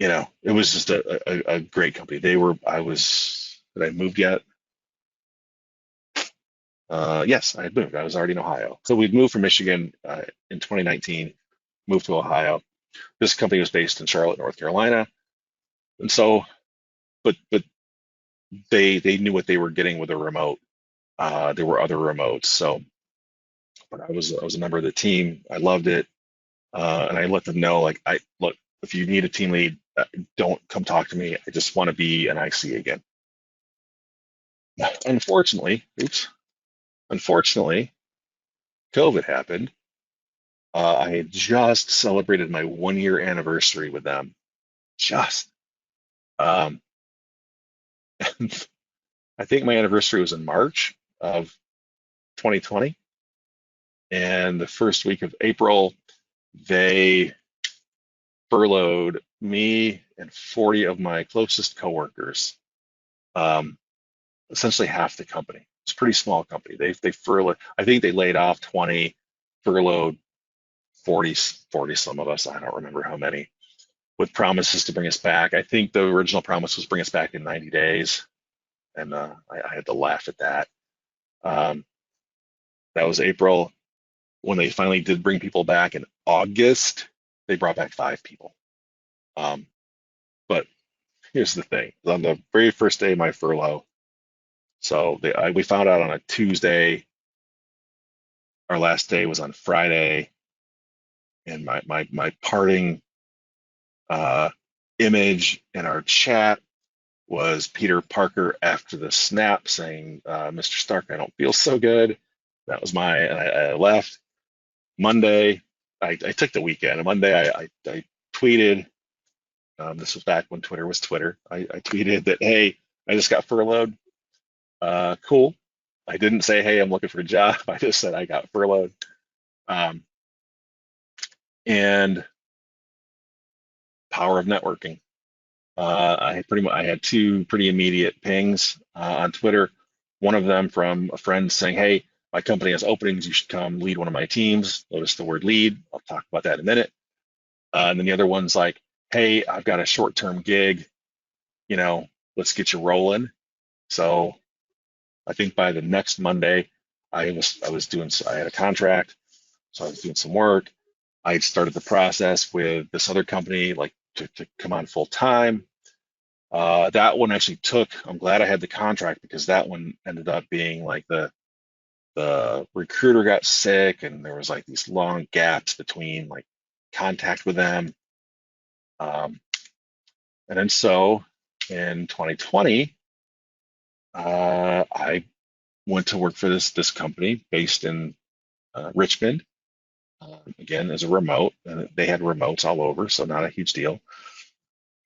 it was just a great company. Had I moved yet? Yes, I had moved. I was already in Ohio. So we'd moved from Michigan in 2019, moved to Ohio. This company was based in Charlotte, North Carolina. And so, but they knew what they were getting with a remote. There were other remotes. So, but I was a member of the team. I loved it. And I let them know, like, look, if you need a team lead, don't come talk to me. I just want to be an IC again. Unfortunately, unfortunately, COVID happened. I had just celebrated my 1 year anniversary with them. Just. Um, I think my anniversary was in March of 2020. And the first week of April, they furloughed me and 40 of my closest coworkers, um, essentially half the company. It's a pretty small company. They furloughed, I think they laid off 20, furloughed 40 some of us. I don't remember how many, with promises to bring us back. I think the original promise was bring us back in 90 days. And I had to laugh at that. Um, that was April. When they finally did bring people back in August, they brought back 5 people. Um, but here's the thing: on the very first day of my furlough, so we found out on a Tuesday. Our last day was on Friday, and my parting uh, image in our chat was Peter Parker after the snap saying, "Mr. Stark, I don't feel so good." That was and I left. Monday, I took the weekend. And Monday, I tweeted. This was back when Twitter was Twitter. I tweeted that, "Hey, I just got furloughed. Cool." I didn't say, "Hey, I'm looking for a job." I just said I got furloughed. Um, and power of networking. I had 2 pretty immediate pings on Twitter. One of them from a friend saying, "Hey, my company has openings. You should come lead one of my teams." Notice the word lead. I'll talk about that in a minute. And then the other one's like, "Hey, I've got a short-term gig. You know, let's get you rolling." So I think by the next Monday, I had a contract, so I was doing some work. I had started the process with this other company, like to come on full time. That one actually took. I'm glad I had the contract because that one ended up being like the recruiter got sick, and there was like these long gaps between like contact with them. Um, And then so in 2020, I went to work for this company based in Richmond. Again, as a remote, and they had remotes all over, so not a huge deal.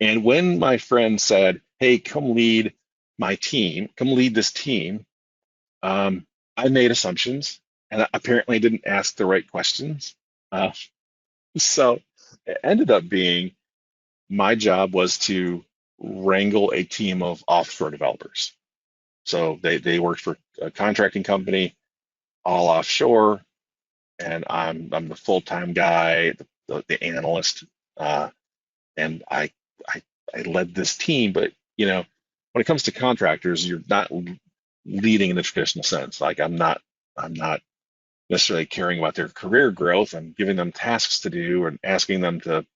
And when my friend said, "Hey, come lead my team, come lead this team," um, I made assumptions and I apparently didn't ask the right questions. Uh, so it ended up being my job was to wrangle a team of offshore developers. So they worked for a contracting company all offshore, and I'm the full-time guy, the analyst, uh, and I I led this team. But when it comes to contractors, you're not leading in the traditional sense. Like I'm not necessarily caring about their career growth. I'm giving them tasks to do and asking them to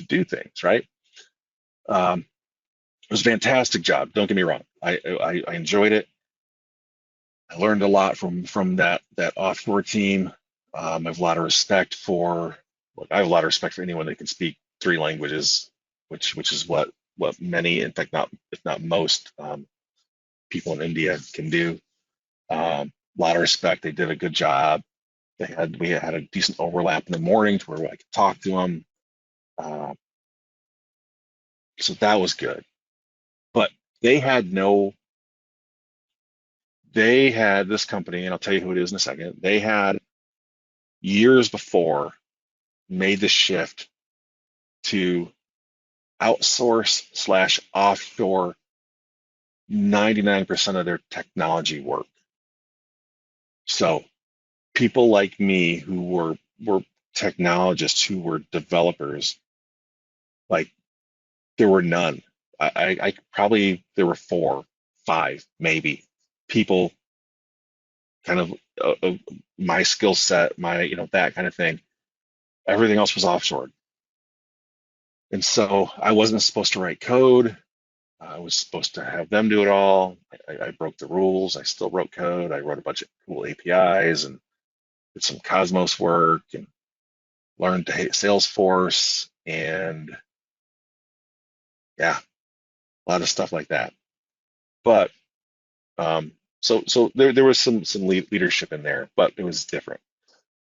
do things, right? It was a fantastic job. Don't get me wrong. I enjoyed it. I learned a lot from that offshore team. I have a lot of respect for. Look, I have a lot of respect for anyone that can speak three languages, which is what many, in fact, not if not most, people in India can do. A lot of respect. They did a good job. We had a decent overlap in the morning to where I could talk to them. Uh, so that was good. But they had no. They had this company, and I'll tell you who it is in a second. They had years before made the shift to outsource slash offshore 99% of their technology work. So people like me who were technologists, who were developers, like there were none. I probably there were four, five, maybe people kind of my skill set, my that kind of thing. Everything else was offshore. And so I wasn't supposed to write code. I was supposed to have them do it all. I broke the rules. I still wrote code. I wrote a bunch of cool APIs and did some Cosmos work and learned to hate Salesforce and yeah, a lot of stuff like that. But so there was some leadership in there, but it was different.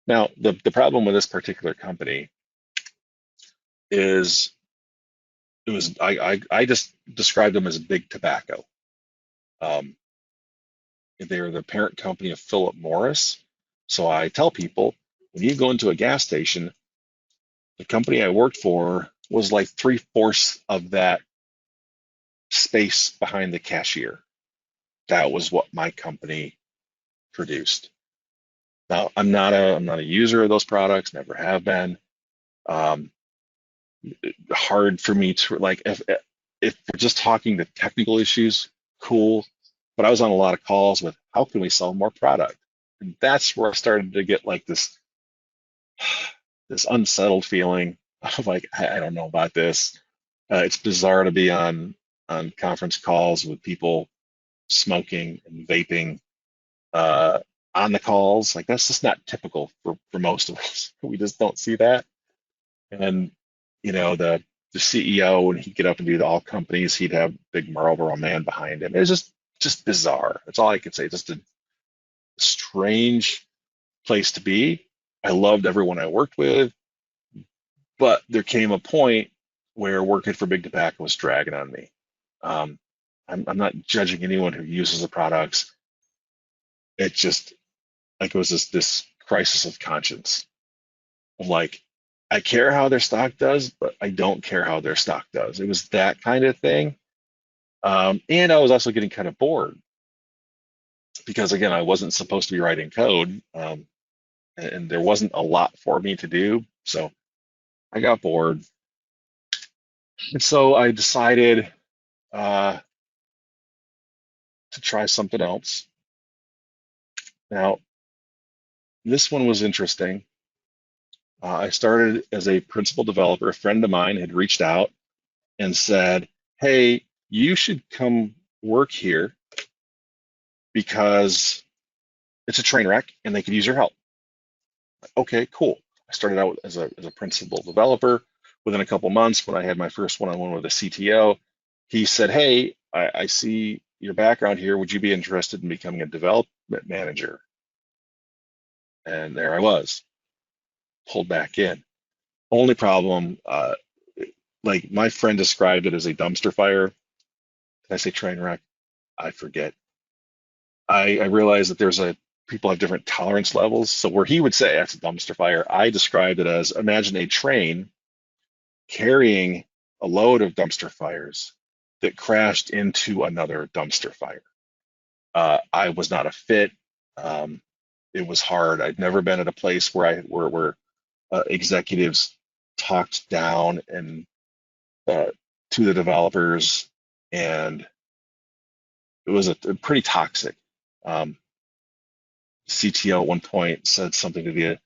Now the problem with this particular company is it was I just described them as big tobacco. Um, They're the parent company of Philip Morris. So I tell people when you go into a gas station, the company I worked for was like three-fourths of that space behind the cashier. That was what my company produced. Now I'm not a user of those products, never have been. Um, Hard for me to like if we're just talking the technical issues, cool. But I was on a lot of calls with how can we sell more product? And that's where I started to get like this unsettled feeling of like I don't know about this. It's bizarre to be on conference calls with people smoking and vaping uh, on the calls. Like that's just not typical for most of us. We just don't see that. And the CEO, when he'd get up and do the all companies, he'd have big Marlboro man behind him. It was just bizarre. That's all I could say. Just a strange place to be. I loved everyone I worked with. But there came a point where working for Big Tobacco was dragging on me. Um, I'm not judging anyone who uses the products. It just like it was this crisis of conscience of like, I care how their stock does, but I don't care how their stock does. It was that kind of thing. And I was also getting kind of bored because again, I wasn't supposed to be writing code, and there wasn't a lot for me to do. So I got bored, and so I decided. Uh, to try something else. Now, this one was interesting. I started as a principal developer. A friend of mine had reached out and said, "Hey, you should come work here because it's a train wreck and they could use your help." Okay, cool. I started out as a principal developer within a couple months, when I had my first one-on-one with the CTO, he said, "Hey, I see your background here. Would you be interested in becoming a development manager?" And there I was, pulled back in. Only problem, like my friend described it as a dumpster fire. Did I say train wreck? I forget. I realized that there's a people have different tolerance levels. So where he would say that's a dumpster fire, I described it as imagine a train carrying a load of dumpster fires that crashed into another dumpster fire. I was not a fit. Um, it was hard. I'd never been at a place where where executives talked down and uh, to the developers, and it was a pretty toxic. Um, CTO at one point said something to the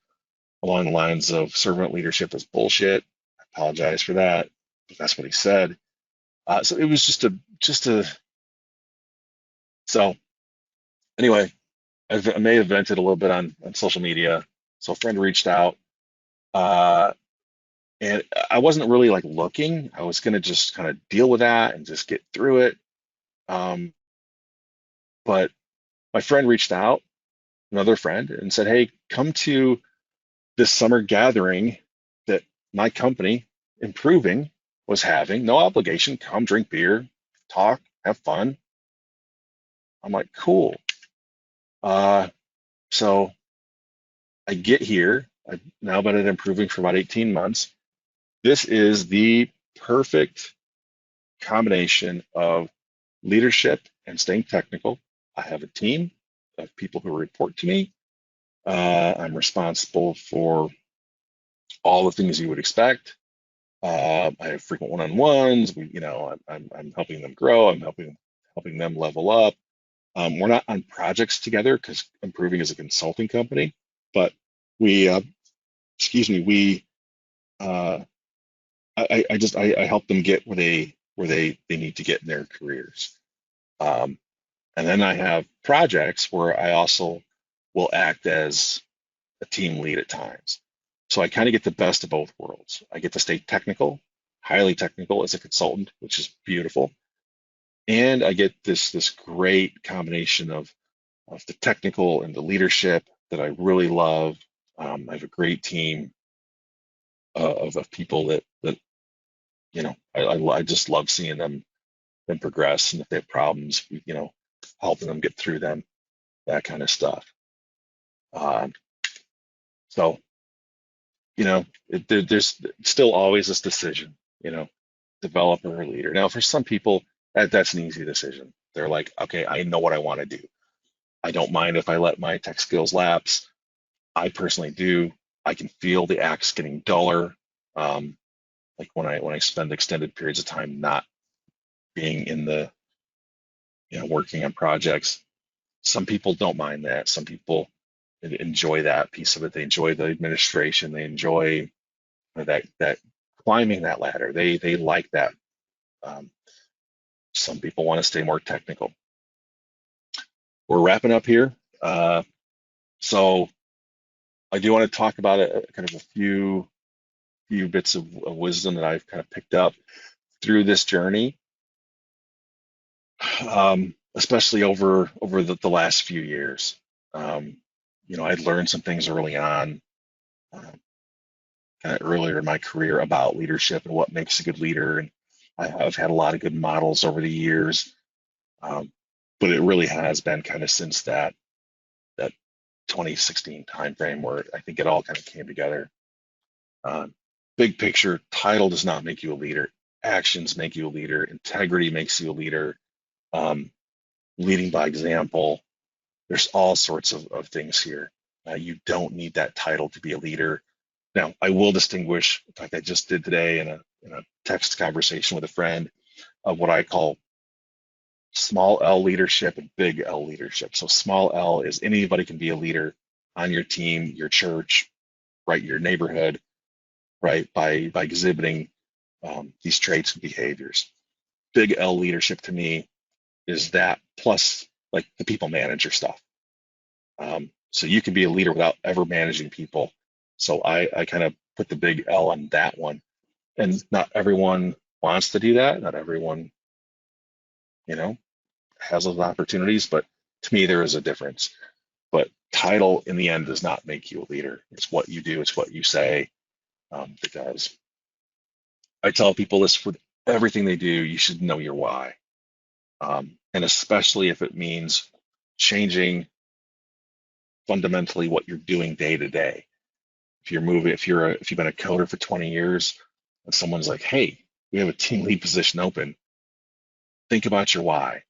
along the lines of servant leadership is bullshit. I apologize for that, but that's what he said. So it was just a so anyway, I may have vented a little bit on social media. So a friend reached out, uh, and I wasn't really like looking. I was gonna just kind of deal with that and just get through it. Um, but my friend reached out, another friend, and said, "Hey, come to this summer gathering that my company, Improving, was having. No obligation. Come drink beer, talk, have fun." I'm like, cool. Uh, so I get here. I've now been at Improving for about 18 months. This is the perfect combination of leadership and staying technical. I have a team of people who report to me. I'm responsible for all the things you would expect. I have frequent one-on-ones. I'm helping them grow. I'm helping them level up. We're not on projects together because Improving is a consulting company, but we, excuse me, we, uh, I help them get where they need to get in their careers. Um, and then I have projects where I also will act as a team lead at times. So I kind of get the best of both worlds. I get to stay technical, highly technical as a consultant, which is beautiful. And I get this great combination of the technical and the leadership that I really love. I have a great team of people that I just love seeing them progress, and if they have problems, helping them get through them, that kind of stuff. Um, so there's still always this decision, you know, developer or leader. Now, for some people, that's an easy decision. They're like, okay, I know what I want to do. I don't mind if I let my tech skills lapse. I personally do. I can feel the axe getting duller. Um, like when I spend extended periods of time not being in the, working on projects. Some people don't mind that. Some people enjoy that piece of it. They enjoy the administration. They enjoy that climbing that ladder. They like that. Um, some people want to stay more technical. We're wrapping up here. So I do want to talk about kind of a few bits of wisdom that I've kind of picked up through this journey, especially over the last few years. Um, I'd learned some things early on, kind of earlier in my career about leadership and what makes a good leader, and I've had a lot of good models over the years. Um, but it really has been kind of since that 2016 timeframe where I think it all kind of came together. Um, Big picture, title does not make you a leader. Actions make you a leader. Integrity makes you a leader. Um, Leading by example. There's all sorts of things here. You don't need that title to be a leader. Now, I will distinguish, in fact, I just did today in a text conversation with a friend, of what I call small L leadership and big L leadership. So small L is anybody can be a leader on your team, your church, right, your neighborhood, right, by exhibiting these traits and behaviors. Big L leadership to me is that plus like the people manager stuff. So you can be a leader without ever managing people. So I kind of put the big L on that one. And not everyone wants to do that. Not everyone, you know, has those opportunities, but to me, there is a difference. But title in the end does not make you a leader. It's what you do, it's what you say that does. I tell people this with everything they do, you should know your why. And especially if it means changing fundamentally what you're doing day to day. If you're moving, if you've been a coder for 20 years and someone's like, hey, we have a team lead position open, think about your why.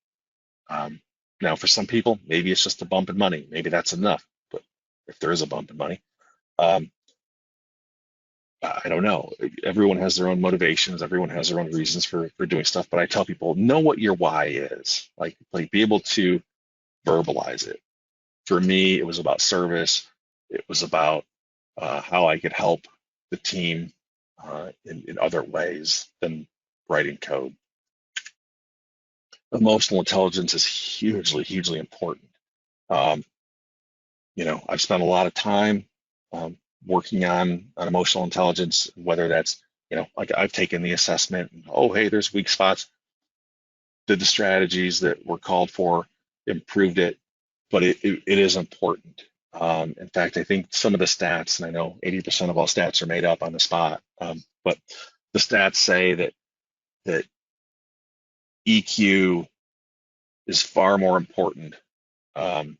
Um, Now, for some people, maybe it's just a bump in money. Maybe that's enough. But if there is a bump in money, um, I don't know. Everyone has their own motivations. Everyone has their own reasons for doing stuff. But I tell people, know what your why is. Like be able to verbalize it. For me, it was about service. It was about how I could help the team in other ways than writing code. Emotional intelligence is hugely, hugely important. Um, I've spent a lot of time um, working on emotional intelligence, whether that's, like I've taken the assessment and, oh, hey, there's weak spots, did the strategies that were called for, improved it, but it is important. In fact, I think some of the stats, and I know 80% of all stats are made up on the spot, but the stats say that EQ is far more important. Um,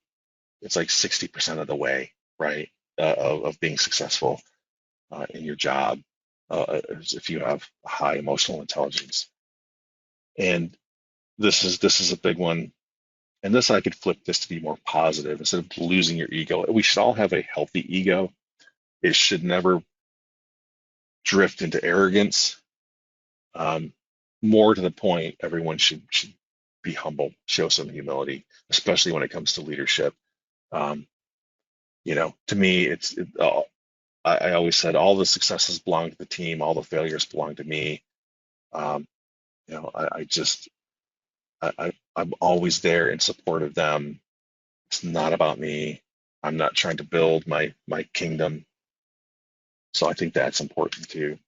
it's like 60% of the way, right, of being successful in your job if you have high emotional intelligence. And this is a big one. And this I could flip this to be more positive instead of losing your ego. We should all have a healthy ego. It should never drift into arrogance. Um, More to the point, everyone should be humble, show some humility, especially when it comes to leadership. Um, to me, I always said all the successes belong to the team, all the failures belong to me. Um, I just I'm always there in support of them. It's not about me. I'm not trying to build my kingdom. So I think that's important too.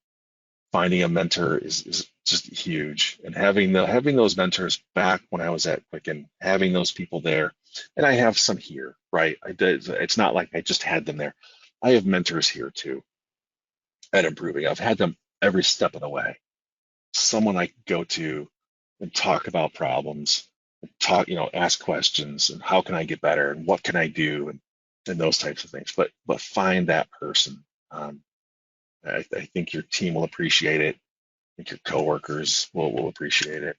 Finding a mentor is just huge, and having those mentors back when I was at Quicken, having those people there, and I have some here, right? I did. It's not like I just had them there. I have mentors here too at Improving. I've had them every step of the way. Someone I can go to and talk about problems, and ask questions, and how can I get better, and what can I do, and those types of things. But find that person. I think your team will appreciate it. I think your coworkers will appreciate it.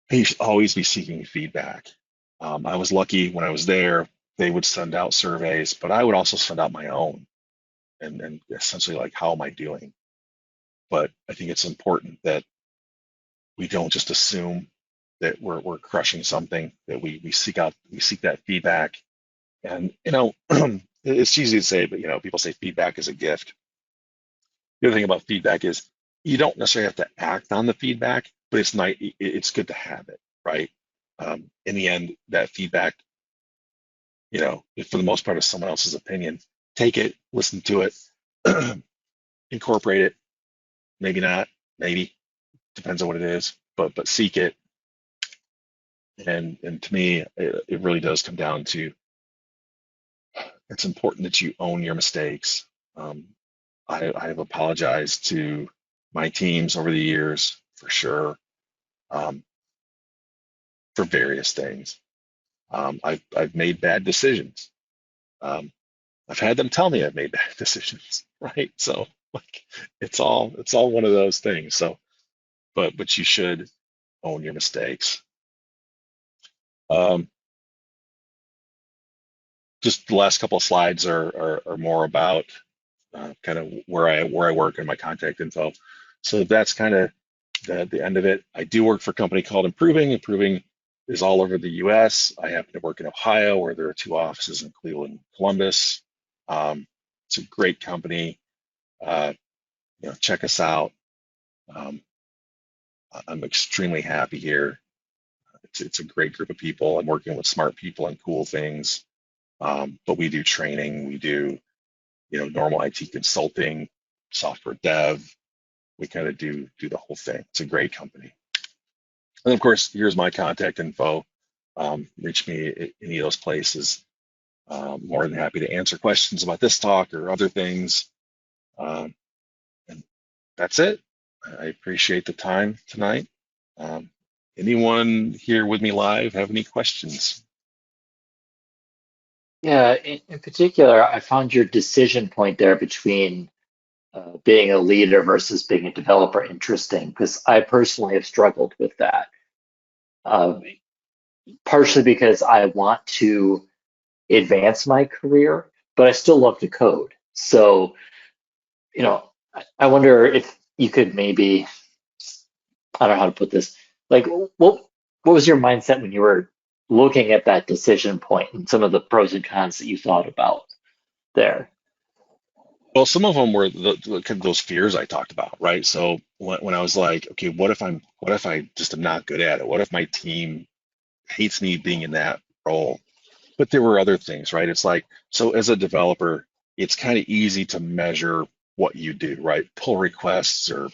And you should always be seeking feedback. I was lucky when I was there, they would send out surveys, but I would also send out my own and essentially like, how am I doing? But I think it's important that we don't just assume that we're crushing something, that we seek that feedback. And it's easy to say, but people say feedback is a gift. The other thing about feedback is you don't necessarily have to act on the feedback, but it's nice. It's good to have it, right? In the end, that feedback, if for the most part is someone else's opinion, take it, listen to it, incorporate it. Maybe not, maybe depends on what it is, but seek it. And to me, it really does come down to it's important that you own your mistakes. Um, I have apologized to my teams over the years for sure, um, for various things. I've made bad decisions. Um, I've had them tell me I've made bad decisions, right? So like it's all one of those things. So but you should own your mistakes. Um, just the last couple of slides are more about kind of where I work and my contact info. So that's kind of the end of it. I do work for a company called Improving. Improving is all over the U.S. I happen to work in Ohio, where there are two offices in Cleveland, Columbus. It's a great company. Uh, check us out. Um, I'm extremely happy here. It's a great group of people. I'm working with smart people and cool things. But we do training. We do normal IT consulting, software dev, we kind of do the whole thing. It's a great company. And of course, here's my contact info. Reach me at any of those places. More than happy to answer questions about this talk or other things. Um, and that's it. I appreciate the time tonight. Um, Anyone here with me live have any questions? Yeah, in particular, I found your decision point there between being a leader versus being a developer interesting because I personally have struggled with that. Uh, Partially because I want to advance my career, but I still love to code. So, I wonder if you could maybe, I don't know how to put this, like what was your mindset when you were looking at that decision point and some of the pros and cons that you thought about there? Well, some of them were kind of those fears I talked about, right? So when I was like, okay, what if I just am not good at it? What if my team hates me being in that role? But there were other things, right? It's like, so as a developer, it's kind of easy to measure what you do, right? Pull requests or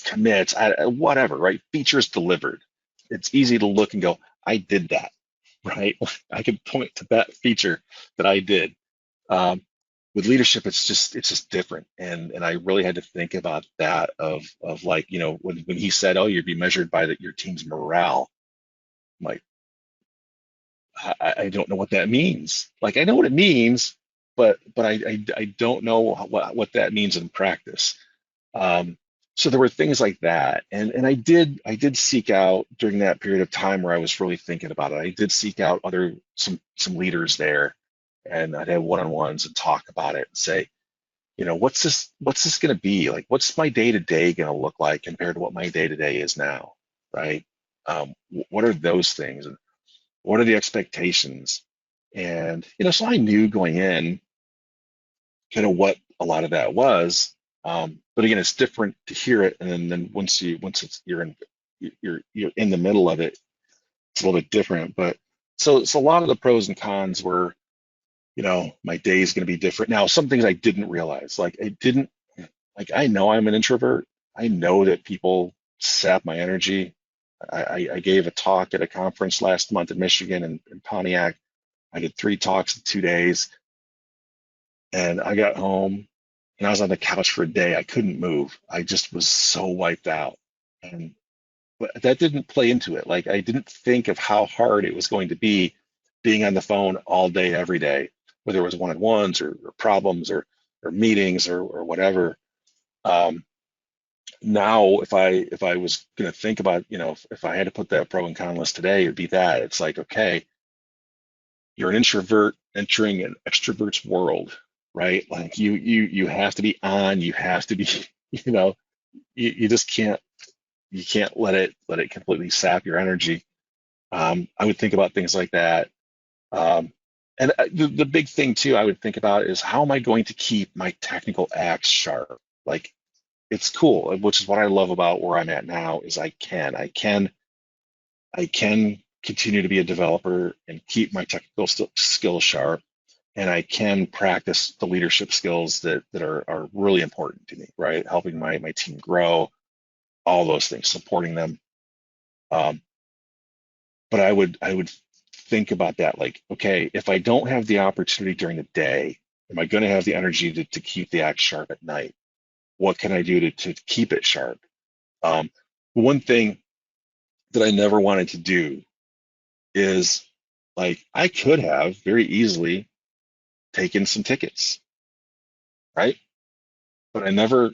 commits, whatever, right? Features delivered. It's easy to look and go, I did that, right? I can point to that feature that I did. Um, with leadership, it's just different, and I really had to think about that of like, when he said, oh, you'd be measured by your team's morale. I'm like, I don't know what that means. Like, I know what it means, but I don't know what that means in practice. Um, so there were things like that, and I did seek out during that period of time where I was really thinking about it. I did seek out some leaders there, and I'd have one-on-ones and talk about it and say, what's this going to be like? What's my day-to-day going to look like compared to what my day-to-day is now, right? What are those things, and what are the expectations? And so I knew going in kind of what a lot of that was. But again, it's different to hear it, and then you're in the middle of it, it's a little bit different. But so a lot of the pros and cons were, my day is going to be different. Now, some things I didn't realize, like I know I'm an introvert. I know that people sap my energy. I gave a talk at a conference last month in Michigan and in Pontiac. I did 3 talks in 2 days, and I got home and I was on the couch for a day. I couldn't move. I just was so wiped out. And but that didn't play into it. Like, I didn't think of how hard it was going to be being on the phone all day, every day, whether it was one-on-ones or problems or meetings or whatever. Um, Now, if I was going to think about, if I had to put that pro and con list today, it'd be that. It's like, okay, you're an introvert entering an extrovert's world, right? Like, you have to be on, you have to be, you know, you just can't let it completely sap your energy. I would think about things like that. Um, and the big thing too, I would think about is, how am I going to keep my technical axe sharp? Like, it's cool, which is what I love about where I'm at now, is I can continue to be a developer and keep my technical skills sharp, and I can practice the leadership skills that are really important to me, right? Helping my team grow, all those things, supporting them. Um, but I would think about that, like, okay, if I don't have the opportunity during the day, am I going to have the energy to keep the axe sharp at night? What can I do to keep it sharp? Um, One thing that I never wanted to do is, like, I could have very easily taken some tickets, right? But I never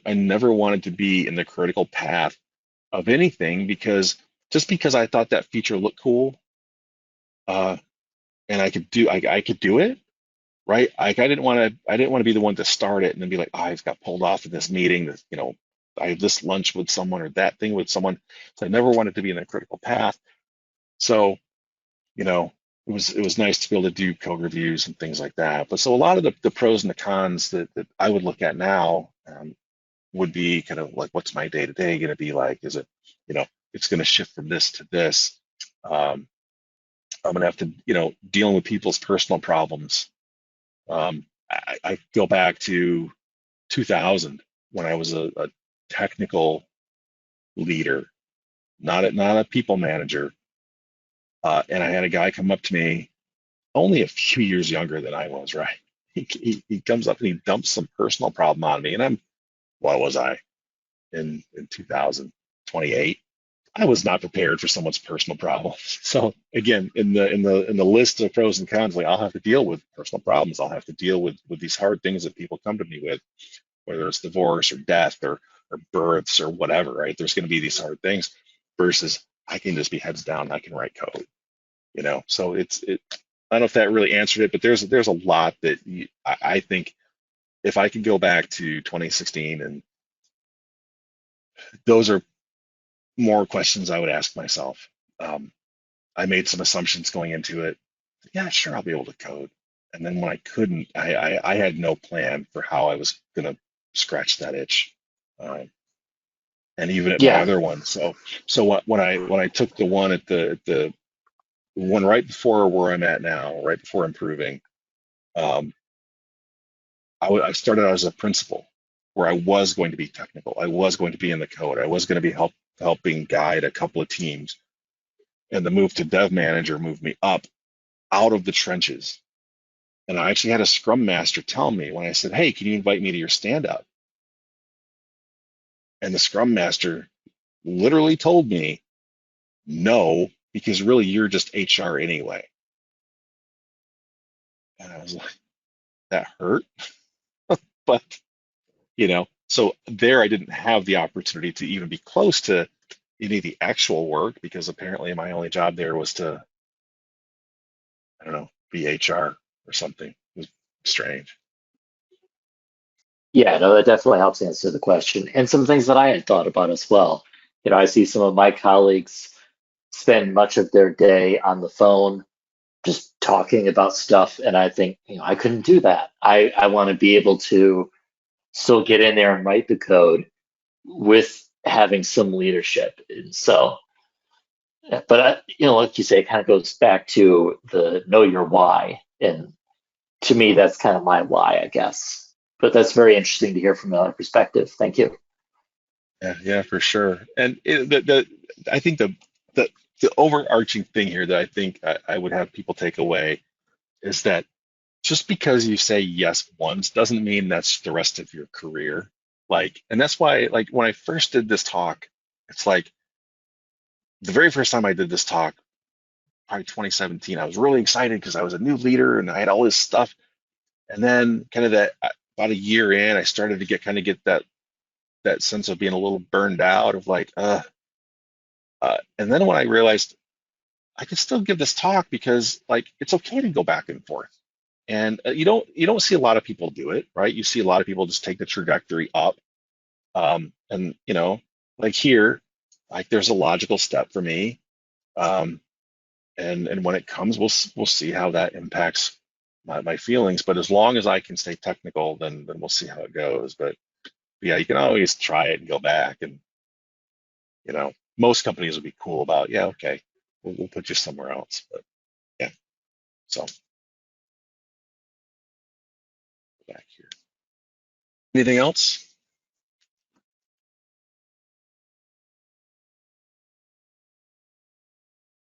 wanted to be in the critical path of anything, because just because I thought that feature looked cool, uh, and I could do it, right? Like, I didn't want to be the one to start it and then be like, oh, I got pulled off of this meeting, I have this lunch with someone or that thing with someone. So I never wanted to be in that critical path. So, you know, it was nice to be able to do code reviews and things like that. But so a lot of the pros and the cons that I would look at now, would be kind of like, what's my day to day going to be like? Is it, it's going to shift from this to this. Um, I'm going to have to, dealing with people's personal problems. I go back to 2000 when I was a technical leader, not a people manager. And I had a guy come up to me, only a few years younger than I was, right? He comes up and he dumps some personal problem on me, and what was I in 2028? I was not prepared for someone's personal problems. So again, in the list of pros and cons, like I'll have to deal with personal problems. I'll have to deal with these hard things that people come to me with, whether it's divorce or death or births or whatever, right? There's going to be these hard things versus I can just be heads down. I can write code, So I don't know if that really answered it, but there's a lot that I think if I could go back to 2016, and those are more questions I would ask myself. Um, I made some assumptions going into it. Yeah, sure, I'll be able to code. And then when I couldn't, I had no plan for how I was going to scratch that itch. Um, and even at my Yeah, other one. So when I took the one at the one right before where I'm at now, right before improving, um, I started out as a principal where I was going to be technical. I was going to be in the code. I was going to be helping guide a couple of teams. And the move to dev manager moved me up out of the trenches. And I actually had a scrum master tell me when I said, "Hey, can you invite me to your stand up?" And the scrum master literally told me, "No, because really you're just HR anyway." And I was like, that hurt. But, so there I didn't have the opportunity to even be close to any of the actual work because apparently my only job there was to, I don't know, be HR or something. It was strange. yeah, no, that definitely helps answer the question. And some things that I had thought about as well. I see some of my colleagues spend much of their day on the phone just talking about stuff, and I think, I couldn't do that. I want to be able to still get in there and write the code with having some leadership. And so, but like you say, it kind of goes back to the know your why. And to me, that's kind of my why, I guess. But that's very interesting to hear from another perspective. Thank you. Yeah, yeah, for sure. And I think the the overarching thing here that I think I would have people take away is that just because you say yes once doesn't mean that's the rest of your career. And that's why, like, when I first did this talk, it's like the very first time I did this talk, probably 2017, I was really excited because I was a new leader and I had all this stuff. And then kind of that about a year in, I started to get that sense of being a little burned out of like, and then when I realized I could still give this talk because like it's okay to go back and forth. And you don't see a lot of people do it, right? You see a lot of people just take the trajectory up. And like here, like there's a logical step for me. Um, and when it comes, we'll see how that impacts my feelings. But as long as I can stay technical, then we'll see how it goes. But yeah, you can always try it and go back. And most companies will be cool about, yeah, okay, we'll put you somewhere else. But yeah, so back here. Anything else?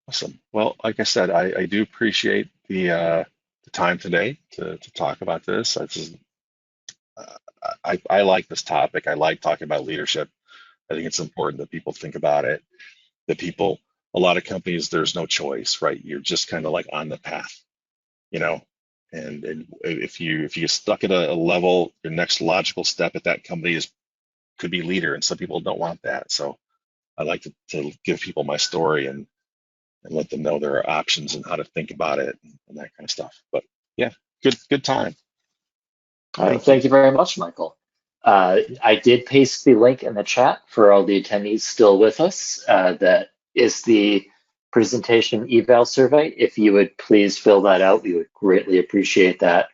Awesome. Well, like I said, I do appreciate the time today to talk about this. Uh, I like this topic. I like talking about leadership. I think it's important that people think about it. A lot of companies, there's no choice, right? You're just kind of like on the path, you know. And if you get stuck at a level, your next logical step at that company could be leader, and some people don't want that. So I like to give people my story and let them know there are options and how to think about it and that kind of stuff. But yeah, good time. Thank you. Thank you very much, Michael. I did paste the link in the chat for all the attendees still with us. That is the presentation eval survey. If you would please fill that out, we would greatly appreciate that.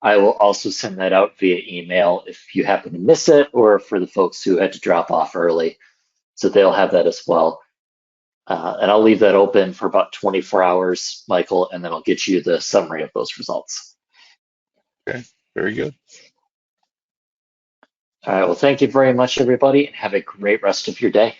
I will also send that out via email if you happen to miss it or for the folks who had to drop off early. So they'll have that as well. And I'll leave that open for about 24 hours, Michael, and then I'll get you the summary of those results. Okay, very good. All right. Well, thank you very much, everybody, and have a great rest of your day.